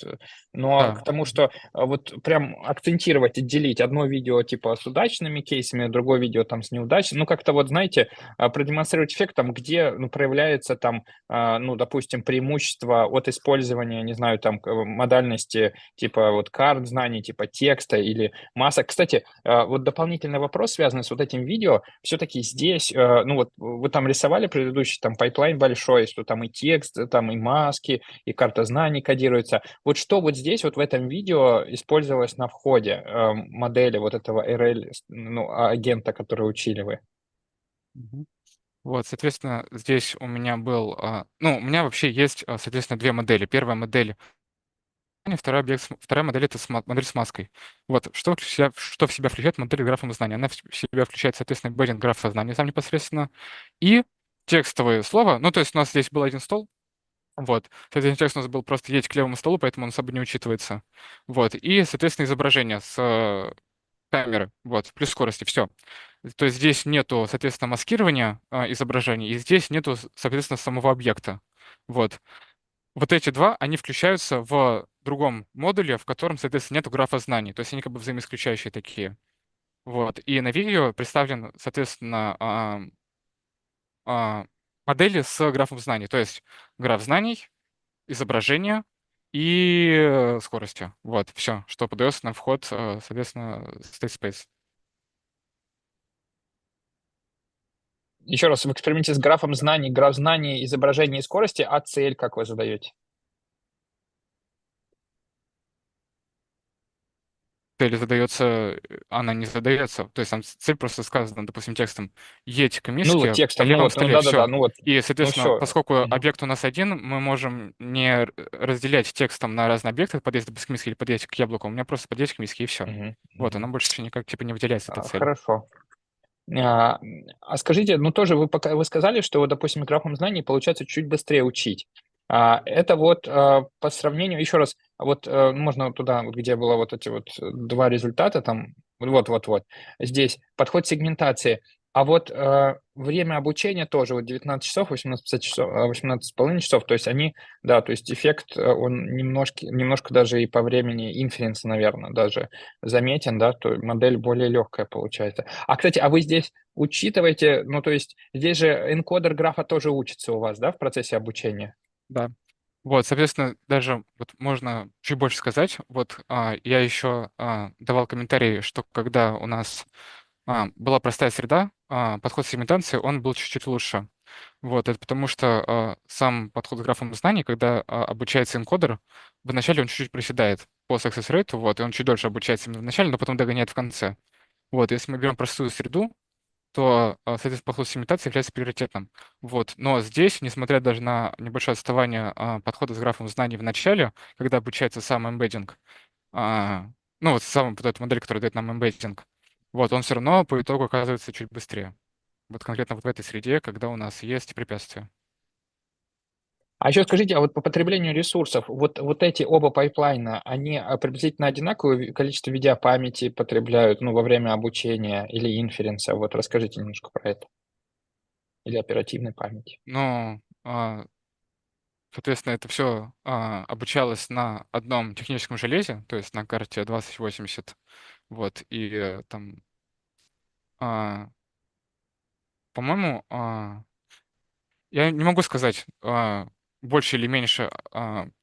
но к Да. тому, что вот прям акцентировать, отделить одно видео типа с удачными кейсами, другое видео там с неудачными, ну как-то вот, знаете, продемонстрировать эффект там, где ну, проявляется там, ну, допустим, преимущество от использования, не знаю, там модальности типа вот карт знаний, типа текста или масок. Кстати, вот дополнительный вопрос, связанный с вот этим видео, все-таки здесь, ну вот вы там рисовали предыдущий там пайплайн большой, что там и текст, там и маски, и карта знаний кодируется. Вот что вот здесь, вот в этом видео использовалось на входе модели вот этого RL, ну, агента, который учили вы? Мгм. Вот, соответственно, здесь у меня был, ну, у меня вообще есть, соответственно, две модели. Первая модель, вторая модель — это модель с маской. Вот, что в себя включает модель графа знания? Она в себя включает, соответственно, embedding графа знания сам непосредственно и текстовые слова. Ну, то есть у нас здесь был один стол, вот, соответственно, текст у нас был просто едь к левому столу, поэтому он особо не учитывается. Вот, и, соответственно, изображение с камеры, вот, плюс скорости, все. То есть здесь нету, соответственно, маскирования изображений, и здесь нету, соответственно, самого объекта. Вот. Вот эти два, они включаются в другом модуле, в котором, соответственно, нету графа знаний. То есть они как бы взаимоисключающие такие. Вот. И на видео представлен, соответственно, а, модели с графом знаний. То есть граф знаний, изображение и скоростью. Вот, все, что подается на вход, соответственно, state space. Еще раз, в эксперименте с графом знаний, граф знаний, изображение и скорости, а цель как вы задаете? Цель задается, она не задается. То есть там цель просто сказана, допустим, текстом «едь к Ну вот миске на текстом, ну левом вот, ну столе», да-да-да, все. ну вот, И, ну соответственно, все. поскольку объект у нас один, мы можем не разделять текстом на разные объекты, подъезд к миске или подъезд к яблоку, у меня просто подъезд к миске, и все. Вот, она больше никак типа не выделяется, эта цель. Хорошо. А скажите, ну тоже вы пока вы сказали, что вот, допустим, графом знаний получается чуть быстрее учить. Это вот по сравнению, еще раз, вот можно вот туда, вот, где было вот эти вот два результата, там, вот, здесь подход сегментации. А вот время обучения тоже, вот 19 часов, 18 часов, 18,5 часов, то есть они, да, то есть эффект, он немножко даже и по времени инференса, наверное, даже заметен, да, то модель более легкая получается. А, кстати, а вы здесь учитываете, ну, то есть здесь же энкодер графа тоже учится у вас, да, в процессе обучения? Да. Вот, соответственно, даже вот можно чуть больше сказать. Вот я еще давал комментарий, что когда у нас была простая среда, подход сегментации, он был чуть-чуть лучше. Вот, это потому что сам подход к графам знаний, когда обучается энкодер, вначале он чуть-чуть приседает по success rate, вот, и он чуть дольше обучается именно вначале, но потом догоняет в конце. Вот, если мы берем простую среду, то, соответственно, подход сегментации является приоритетом. Вот. Но здесь, несмотря даже на небольшое отставание подхода с графом знаний в начале, когда обучается сам эмбеддинг, а, ну вот сам вот эта модель, которая дает нам эмбеддинг, вот, он все равно по итогу оказывается чуть быстрее. Вот конкретно вот в этой среде, когда у нас есть препятствия. А еще скажите, а вот по потреблению ресурсов, вот эти оба пайплайна, они приблизительно одинаковое количество видеопамяти потребляют, ну, во время обучения или инференса? Вот расскажите немножко про это. Или оперативной памяти. Но соответственно, это все обучалось на одном техническом железе, то есть на карте 2080. Вот, и там, а, по-моему, я не могу сказать, больше или меньше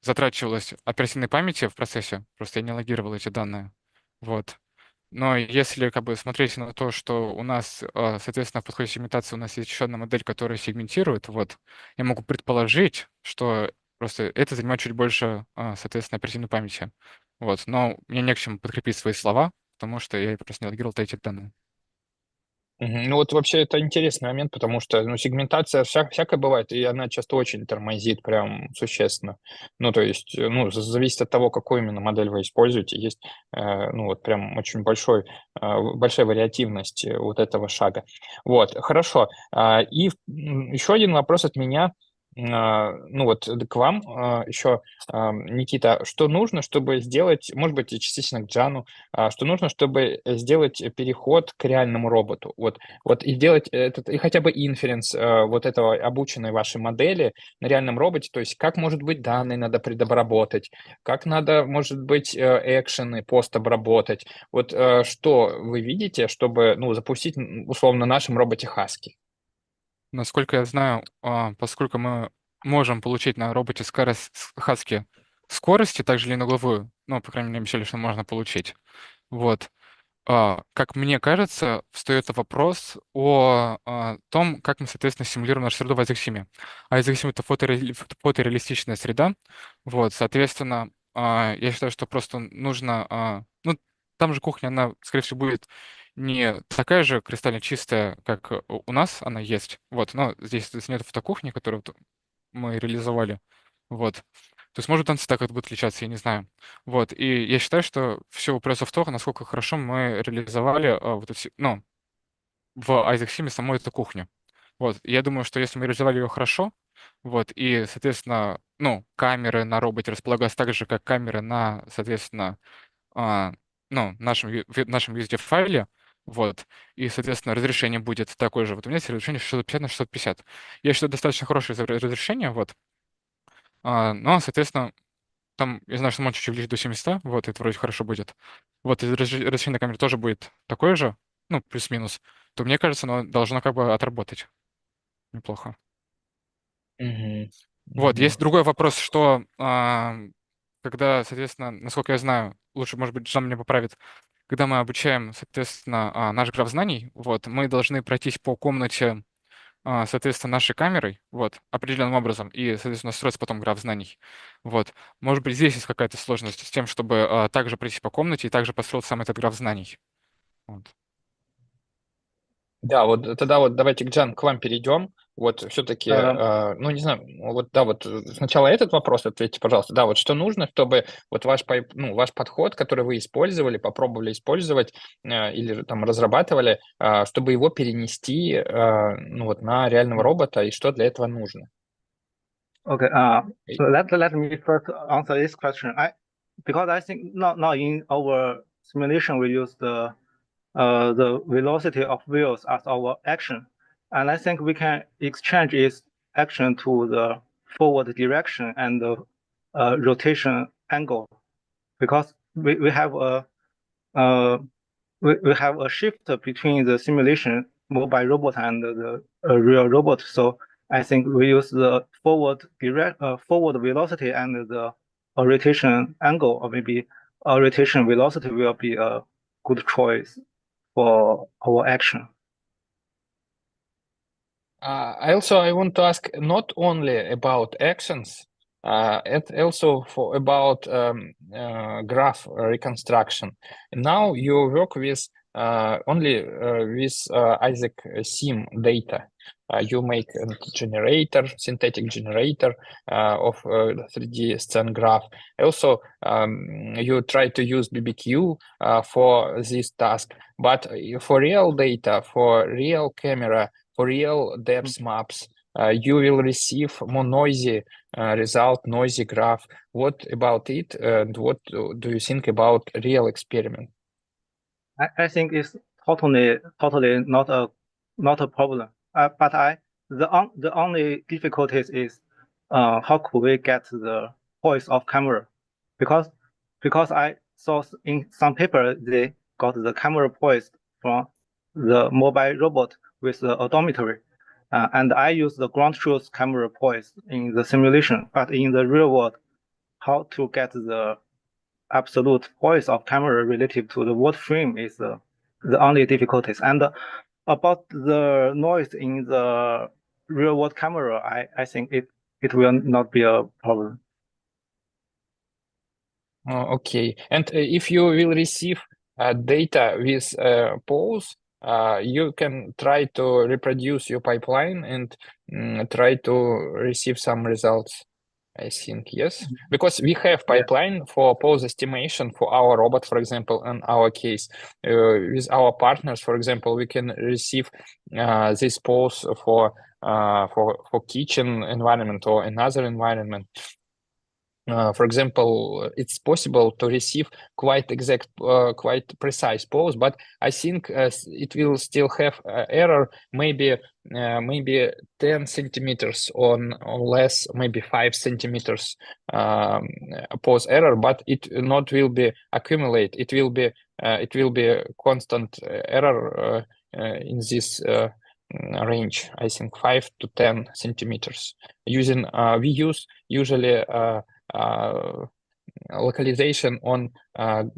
затрачивалось оперативной памяти в процессе, просто я не логировал эти данные. Вот. Но если как бы смотреть на то, что у нас, соответственно, в подходе сегментации у нас есть еще одна модель, которая сегментирует, вот, я могу предположить, что просто это занимает чуть больше, соответственно, оперативной памяти. Вот. Но мне не к чему подкрепить свои слова, потому что я просто не логировал эти данные. Ну вот вообще это интересный момент, потому что ну, сегментация всякая бывает, и она часто очень тормозит прям существенно. Ну то есть, ну зависит от того, какую именно модель вы используете. Есть, ну вот прям очень большая вариативность вот этого шага. Вот, хорошо. И еще один вопрос от меня. Ну вот к вам еще, Никита, что нужно, чтобы сделать, может быть, и частично к Джану, что нужно, чтобы сделать переход к реальному роботу? Вот и делать этот, и хотя бы инференс вот этого обученной вашей модели на реальном роботе, то есть как, может быть, данные надо предобработать, как надо, может быть, экшены постобработать. Вот что вы видите, чтобы, ну, запустить, условно, на нашем роботе Husky? Насколько я знаю, поскольку мы можем получить на роботе Husky скорости, также длинноугловую, ну, по крайней мере, обещали, что можно получить. Вот. Как мне кажется, встает вопрос о том, как мы, соответственно, симулируем нашу среду в Айзексиме. А Айзексим — это фотореалистичная среда. Вот, соответственно, я считаю, что просто нужно... ну, там же кухня, она, скорее всего, будет не такая же кристально чистая, как у нас она есть. Вот, но здесь нет фотокухни, которую вот мы реализовали. Вот. То есть, может, там цвета как-то будут отличаться, я не знаю. Вот. И я считаю, что все упрется в то, насколько хорошо мы реализовали вот эти, ну, в Isaac Sim саму эту кухню. Вот. И я думаю, что если мы реализовали ее хорошо, вот, и, соответственно, ну, камеры на роботе располагаются так же, как камеры на, соответственно, а, ну, нашем USD-файле, вот, и, соответственно, разрешение будет такое же. Вот у меня есть разрешение 650 на 650. Я считаю, достаточно хорошее разрешение, вот. Но, соответственно, там, я знаю, что можно чуть-чуть увеличить до 700, вот, это вроде хорошо будет. Вот, и разрешение на камере тоже будет такое же, ну, плюс-минус, то, мне кажется, оно должно как бы отработать неплохо. Мгм. Вот, Мгм. есть другой вопрос, что когда, соответственно, насколько я знаю, лучше, может быть, Джан меня поправит, когда мы обучаем, соответственно, наш граф знаний, вот, мы должны пройтись по комнате, соответственно, нашей камерой, вот, определенным образом, и, соответственно, строится потом граф знаний. Вот. Может быть, здесь есть какая-то сложность с тем, чтобы также пройти по комнате и также построить сам этот граф знаний. Вот. Да, вот тогда вот давайте, Джан, к вам перейдем. Вот все-таки, ну, не знаю, вот да, вот сначала этот вопрос ответьте, пожалуйста. Да, вот что нужно, чтобы вот ваш подход, который вы использовали, попробовали использовать или же там разрабатывали, чтобы его перенести, ну, вот на реального робота, и что для этого нужно? Okay. И- Let me first answer this question. Because I think now in our simulation we use the velocity of wheels as our action, and I think we can exchange its action to the forward direction and the rotation angle, because we have a shift between the simulation mobile robot and the real robot. So I think we use the forward velocity and the rotation angle, or maybe rotation velocity will be a good choice for our action. I want to ask not only about actions, it also about graph reconstruction. Now you work with only with Isaac Sim data. You make a synthetic generator of 3D scene graph. Also, you try to use BBQ for this task, but for real data, for real camera, for real depth maps, you will receive more noisy result, noisy graph. What about it? And what do you think about real experiment? I think it's totally not a problem. But the only difficulties is how could we get the poise of camera? Because I saw in some paper they got the camera poise from the mobile robot with the odometer, and I use the ground truth camera poise in the simulation. But in the real world, how to get the absolute poise of camera relative to the word frame is the only difficulties. And about the noise in the real world camera, I think it will not be a problem. Okay, and if you will receive data with pause, you can try to reproduce your pipeline and try to receive some results, I think, yes? Because we have pipeline for pause estimation for our robot, for example, in our case. With our partners, for example, we can receive this pause for kitchen environment or another environment. For example, it's possible to receive quite exact, quite precise pose, but I think it will still have error, maybe 10 centimeters or less, maybe 5 centimeters pose error, but it not will be accumulate. It will be constant error in this range. I think 5 to 10 centimeters. Using we use usually localization on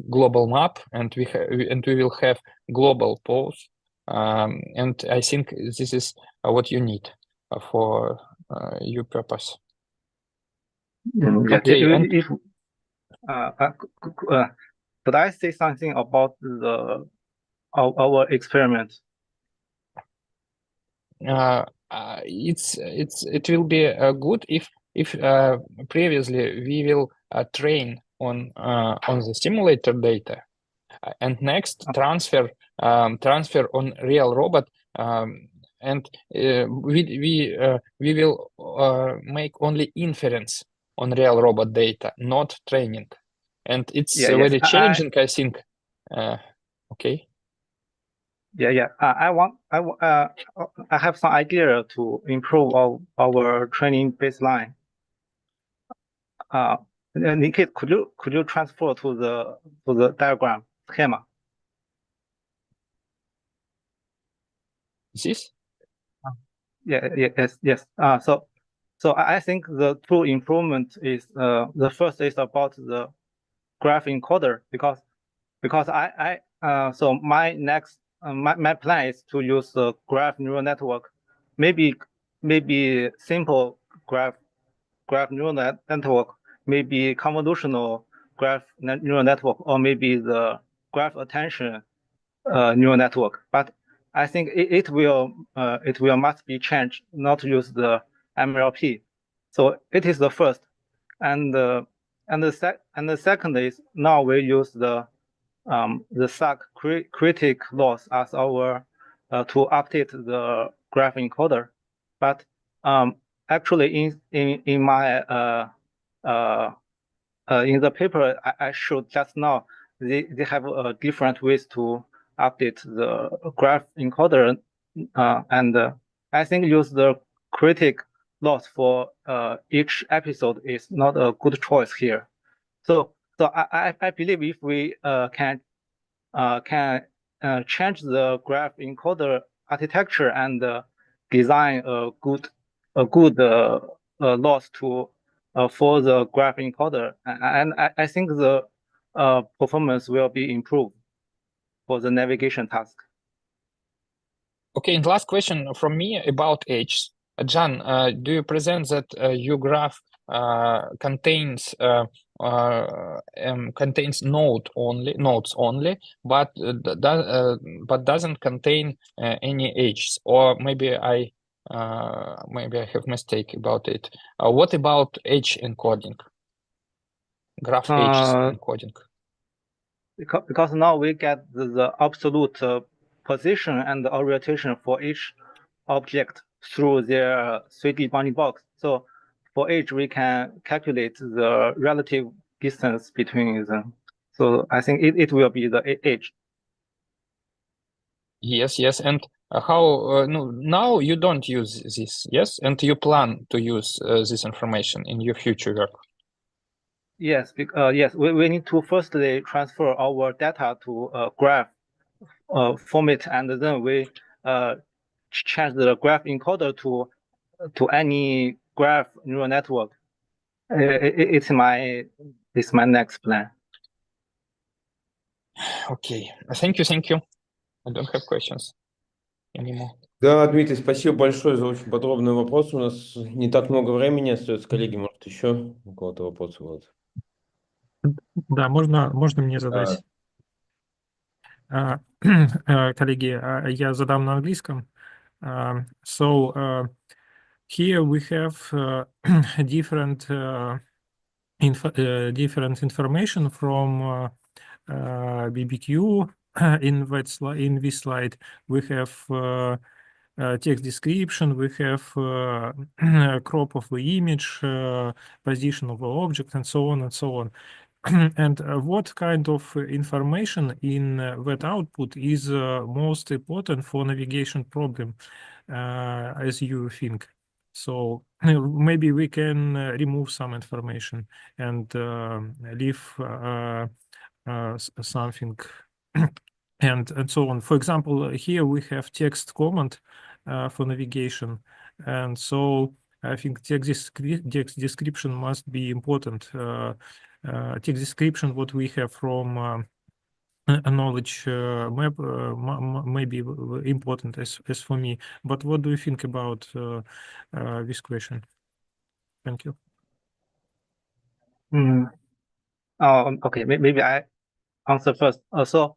global map, and we will have global pose, and I think this is what you need for your purpose. Okay, could I say something about our experiment? It will be good if previously we will train on the simulator data, and next transfer on real robot, and we will make only inference on real robot data, not training, and it's very challenging. I think. Okay. Yeah. I have some idea to improve our training baseline. Nikit, could you transfer to the diagram schema? This? Yes. So I think the true improvement is the first is about the graph encoder, because so my next my plan is to use the graph neural network, maybe simple graph neural network, maybe convolutional graph neural network, or maybe the graph attention neural network. But I think it will must be changed, not to use the MLP. So it is the first, and the second is now we use the SAC critic loss as our to update the graph encoder. But actually in my in the paper I showed just now, they have different ways to update the graph encoder, and I think use the critic loss for each episode is not a good choice here. So I believe if we can change the graph encoder architecture and design a good loss to for the graph encoder, and I think the performance will be improved for the navigation task. Okay, and last question from me about edge. John, do you present that your graph contains nodes only, but doesn't contain any edges? Or maybe I have mistake about it. What about edge encoding? Graph edges encoding. Because now we get the absolute position and orientation for each object through their 3D bounding box. So for edge, we can calculate the relative distance between them. So I think it will be the edge. Yes, and No, now you don't use this, yes? And you plan to use this information in your future work. Yes, yes, we need to firstly transfer our data to a graph format, and then we change the graph encoder to any graph neural network. It's my next plan. Okay, thank you. I don't have questions anymore. Да, Дмитрий, спасибо большое за очень подробный вопрос. У нас не так много времени остается. Коллеги, может, еще у кого-то вопросы будут? Да, можно мне задать? Коллеги, я задам на английском. So here we have different information from BBQ. In this slide, we have text description, we have crop of the image, position of the object, and so on and so on. And what kind of information in that output is most important for navigation problem, as you think? So maybe we can remove some information and leave something and so on. For example, here we have text command for navigation, and so I think text description must be important. Text description, what we have from a knowledge map may be important as for me. But what do you think about this question? Thank you. Okay, maybe I answer first. So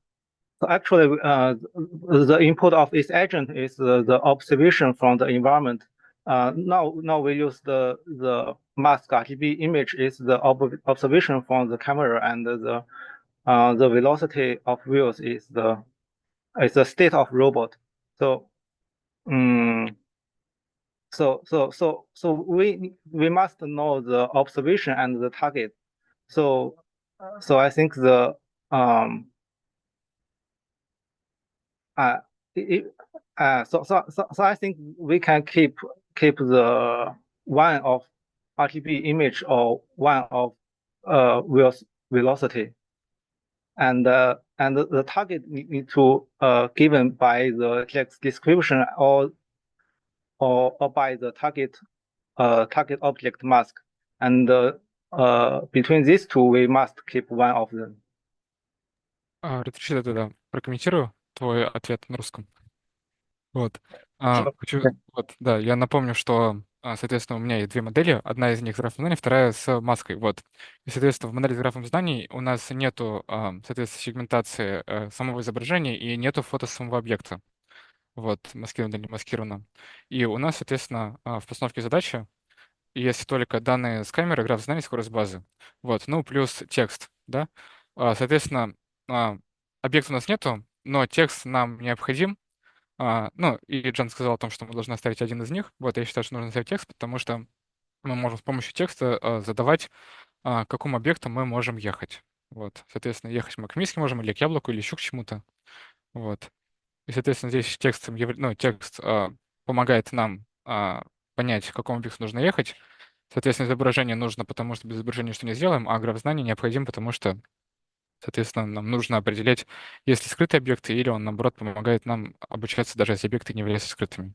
actually, the input of this agent is the observation from the environment. Now we use the mask RGB image is the observation from the camera, and the velocity of wheels is the state of robot. So so we must know the observation and the target. So I think the so I think we can keep the one of RGB image or one of wheels velocity, and the target need to given by the text description or by the target object mask, and between these two we must keep one of them. Разреши тогда прокомментирую твой ответ на русском. Вот. Хочу, да, я напомню, что, соответственно, у меня есть две модели. Одна из них с графом знаний, вторая с маской. Вот. И, соответственно, в модели с графом знаний у нас нету, соответственно, сегментации самого изображения и нету фото самого объекта. Вот, маскировано или не маскировано. И у нас, соответственно, в постановке задачи есть только данные с камеры, граф знаний, скорость базы. Вот, ну, плюс текст, да. Соответственно, объекта у нас нету, но текст нам необходим. Ну, и Джан сказал о том, что мы должны оставить один из них. Вот, я считаю, что нужно оставить текст, потому что мы можем с помощью текста задавать, к какому объекту мы можем ехать. Вот, соответственно, ехать мы к миске можем, или к яблоку, или еще к чему-то. Вот. И, соответственно, здесь текст помогает нам понять, к какому объекту нужно ехать. Соответственно, изображение нужно, потому что без изображения что не сделаем, а граф знаний необходим, потому что, соответственно, нам нужно определять, есть ли скрытые объекты, или он, наоборот, помогает нам обучаться, даже если объекты не являются скрытыми.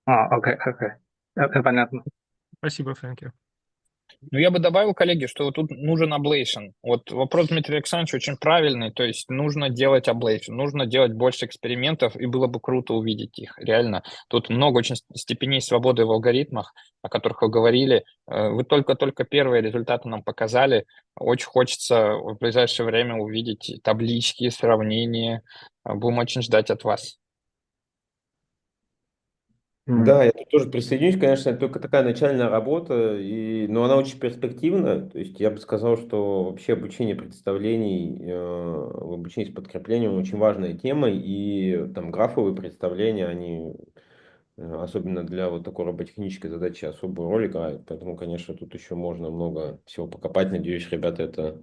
Окей. Понятно. Спасибо, thank you. Ну, я бы добавил, коллеги, что тут нужен ablation. Вот вопрос Дмитрия Александровича очень правильный, то есть нужно делать ablation, нужно делать больше экспериментов, и было бы круто увидеть их, реально. Тут много очень степеней свободы в алгоритмах, о которых вы говорили. Вы только первые результаты нам показали. Очень хочется в ближайшее время увидеть таблички, сравнения. Будем очень ждать от вас. Да, я тут тоже присоединюсь, конечно, это только такая начальная работа, но она очень перспективна. То есть я бы сказал, что вообще обучение представлений, обучение с подкреплением очень важная тема, и там графовые представления, они особенно для вот такой роботехнической задачи особую роль играют. Поэтому, конечно, тут еще можно много всего покопать. Надеюсь, ребята это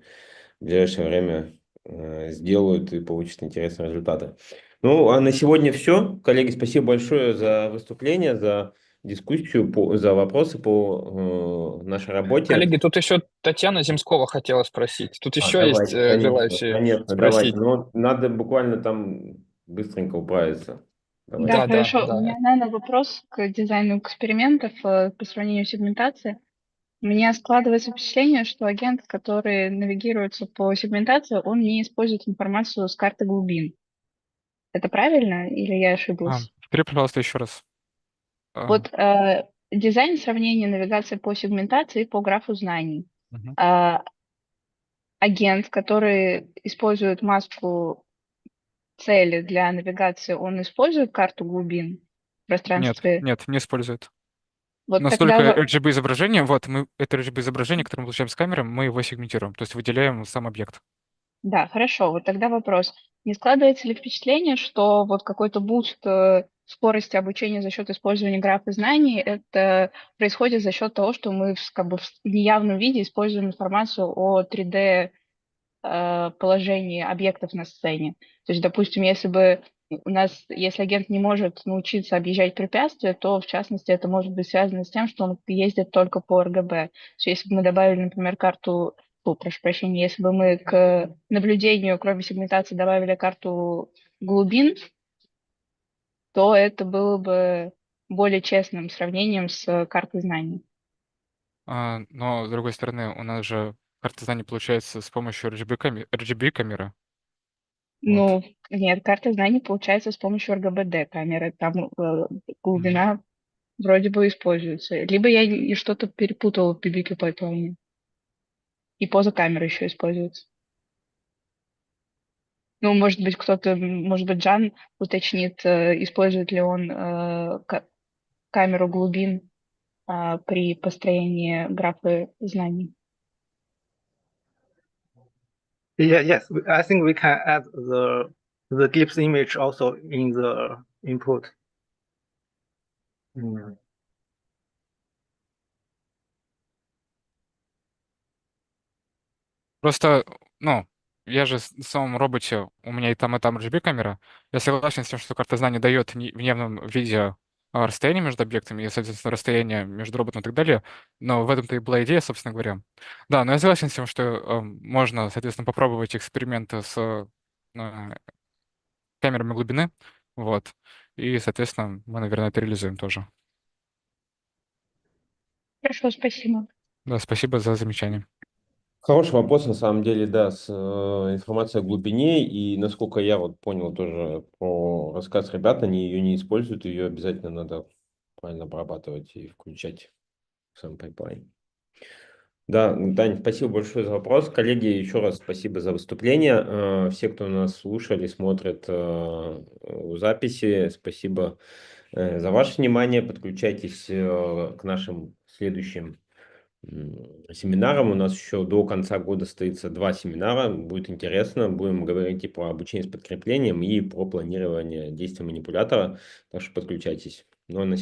в ближайшее время сделают и получат интересные результаты. Ну, а на сегодня все. Коллеги, спасибо большое за выступление, за дискуссию, за вопросы по нашей работе. Коллеги, тут еще Татьяна Земскова хотела спросить. Тут еще есть Давайте, желающие конечно, спросить. давайте. Но надо буквально там быстренько управиться. Давайте. Да, Да, да, хорошо. У да. меня, наверное, вопрос к дизайну экспериментов по сравнению с сегментацией. У меня складывается впечатление, что агент, который навигируется по сегментации, он не использует информацию с карты глубин. Это правильно или я ошиблась? Повтори, пожалуйста, еще раз. Вот дизайн сравнения навигации по сегментации и по графу знаний. Мгм. Агент, который использует маску цели для навигации, он использует карту глубин в пространстве? Нет, не использует. Вот Настолько тогда RGB изображение, вот мы это RGB изображение, которое мы получаем с камеры, мы его сегментируем, то есть выделяем сам объект. да, хорошо. Вот тогда вопрос. Не складывается ли впечатление, что вот какой-то буст скорости обучения за счет использования графа знаний, это происходит за счет того, что мы как бы в неявном виде используем информацию о 3D положении объектов на сцене. То есть, допустим, если бы у нас, если агент не может научиться объезжать препятствия, то, в частности, это может быть связано с тем, что он ездит только по РГБ. То есть, если бы мы добавили, например, прошу прощения, если бы мы к наблюдению, кроме сегментации, добавили карту глубин, то это было бы более честным сравнением с картой знаний. Но, с другой стороны, у нас же карта знаний получается с помощью RGB камеры. Вот. Ну, нет, карта знаний получается с помощью РГБД камеры. Там глубина вроде бы используется. Либо я и что-то перепутала в BBQ пайплайне. И поза камеры еще используется. Ну, может быть, может быть, Жан уточнит, использует ли он камеру глубин при построении графы знаний. Yes, I think we can add the GIPS image also in the input. Просто, ну, я же в самом роботе, у меня и там RGB камера. Я согласен с тем, что карта знаний дает в явном виде расстояние между объектами и, соответственно, расстояние между роботом и так далее. Но в этом-то и была идея, собственно говоря. Да, но я согласен с тем, что можно, соответственно, попробовать эксперименты с камерами глубины. Вот. И, соответственно, мы, наверное, это реализуем тоже. Хорошо, спасибо. Да, спасибо за замечание. Хороший вопрос, на самом деле, да, с информацией о глубине, и насколько я вот понял тоже по рассказ ребят, они ее не используют, ее обязательно надо правильно обрабатывать и включать в сам пайплайн. Да, Тань, спасибо большое за вопрос. Коллеги, еще раз спасибо за выступление. Все, кто нас слушали, смотрят записи, спасибо за ваше внимание. Подключайтесь к нашим следующим семинарам. У нас еще до конца года состоится 2 семинара. Будет интересно. Будем говорить и про обучение с подкреплением, и про планирование действий манипулятора. Так что подключайтесь. Ну, а на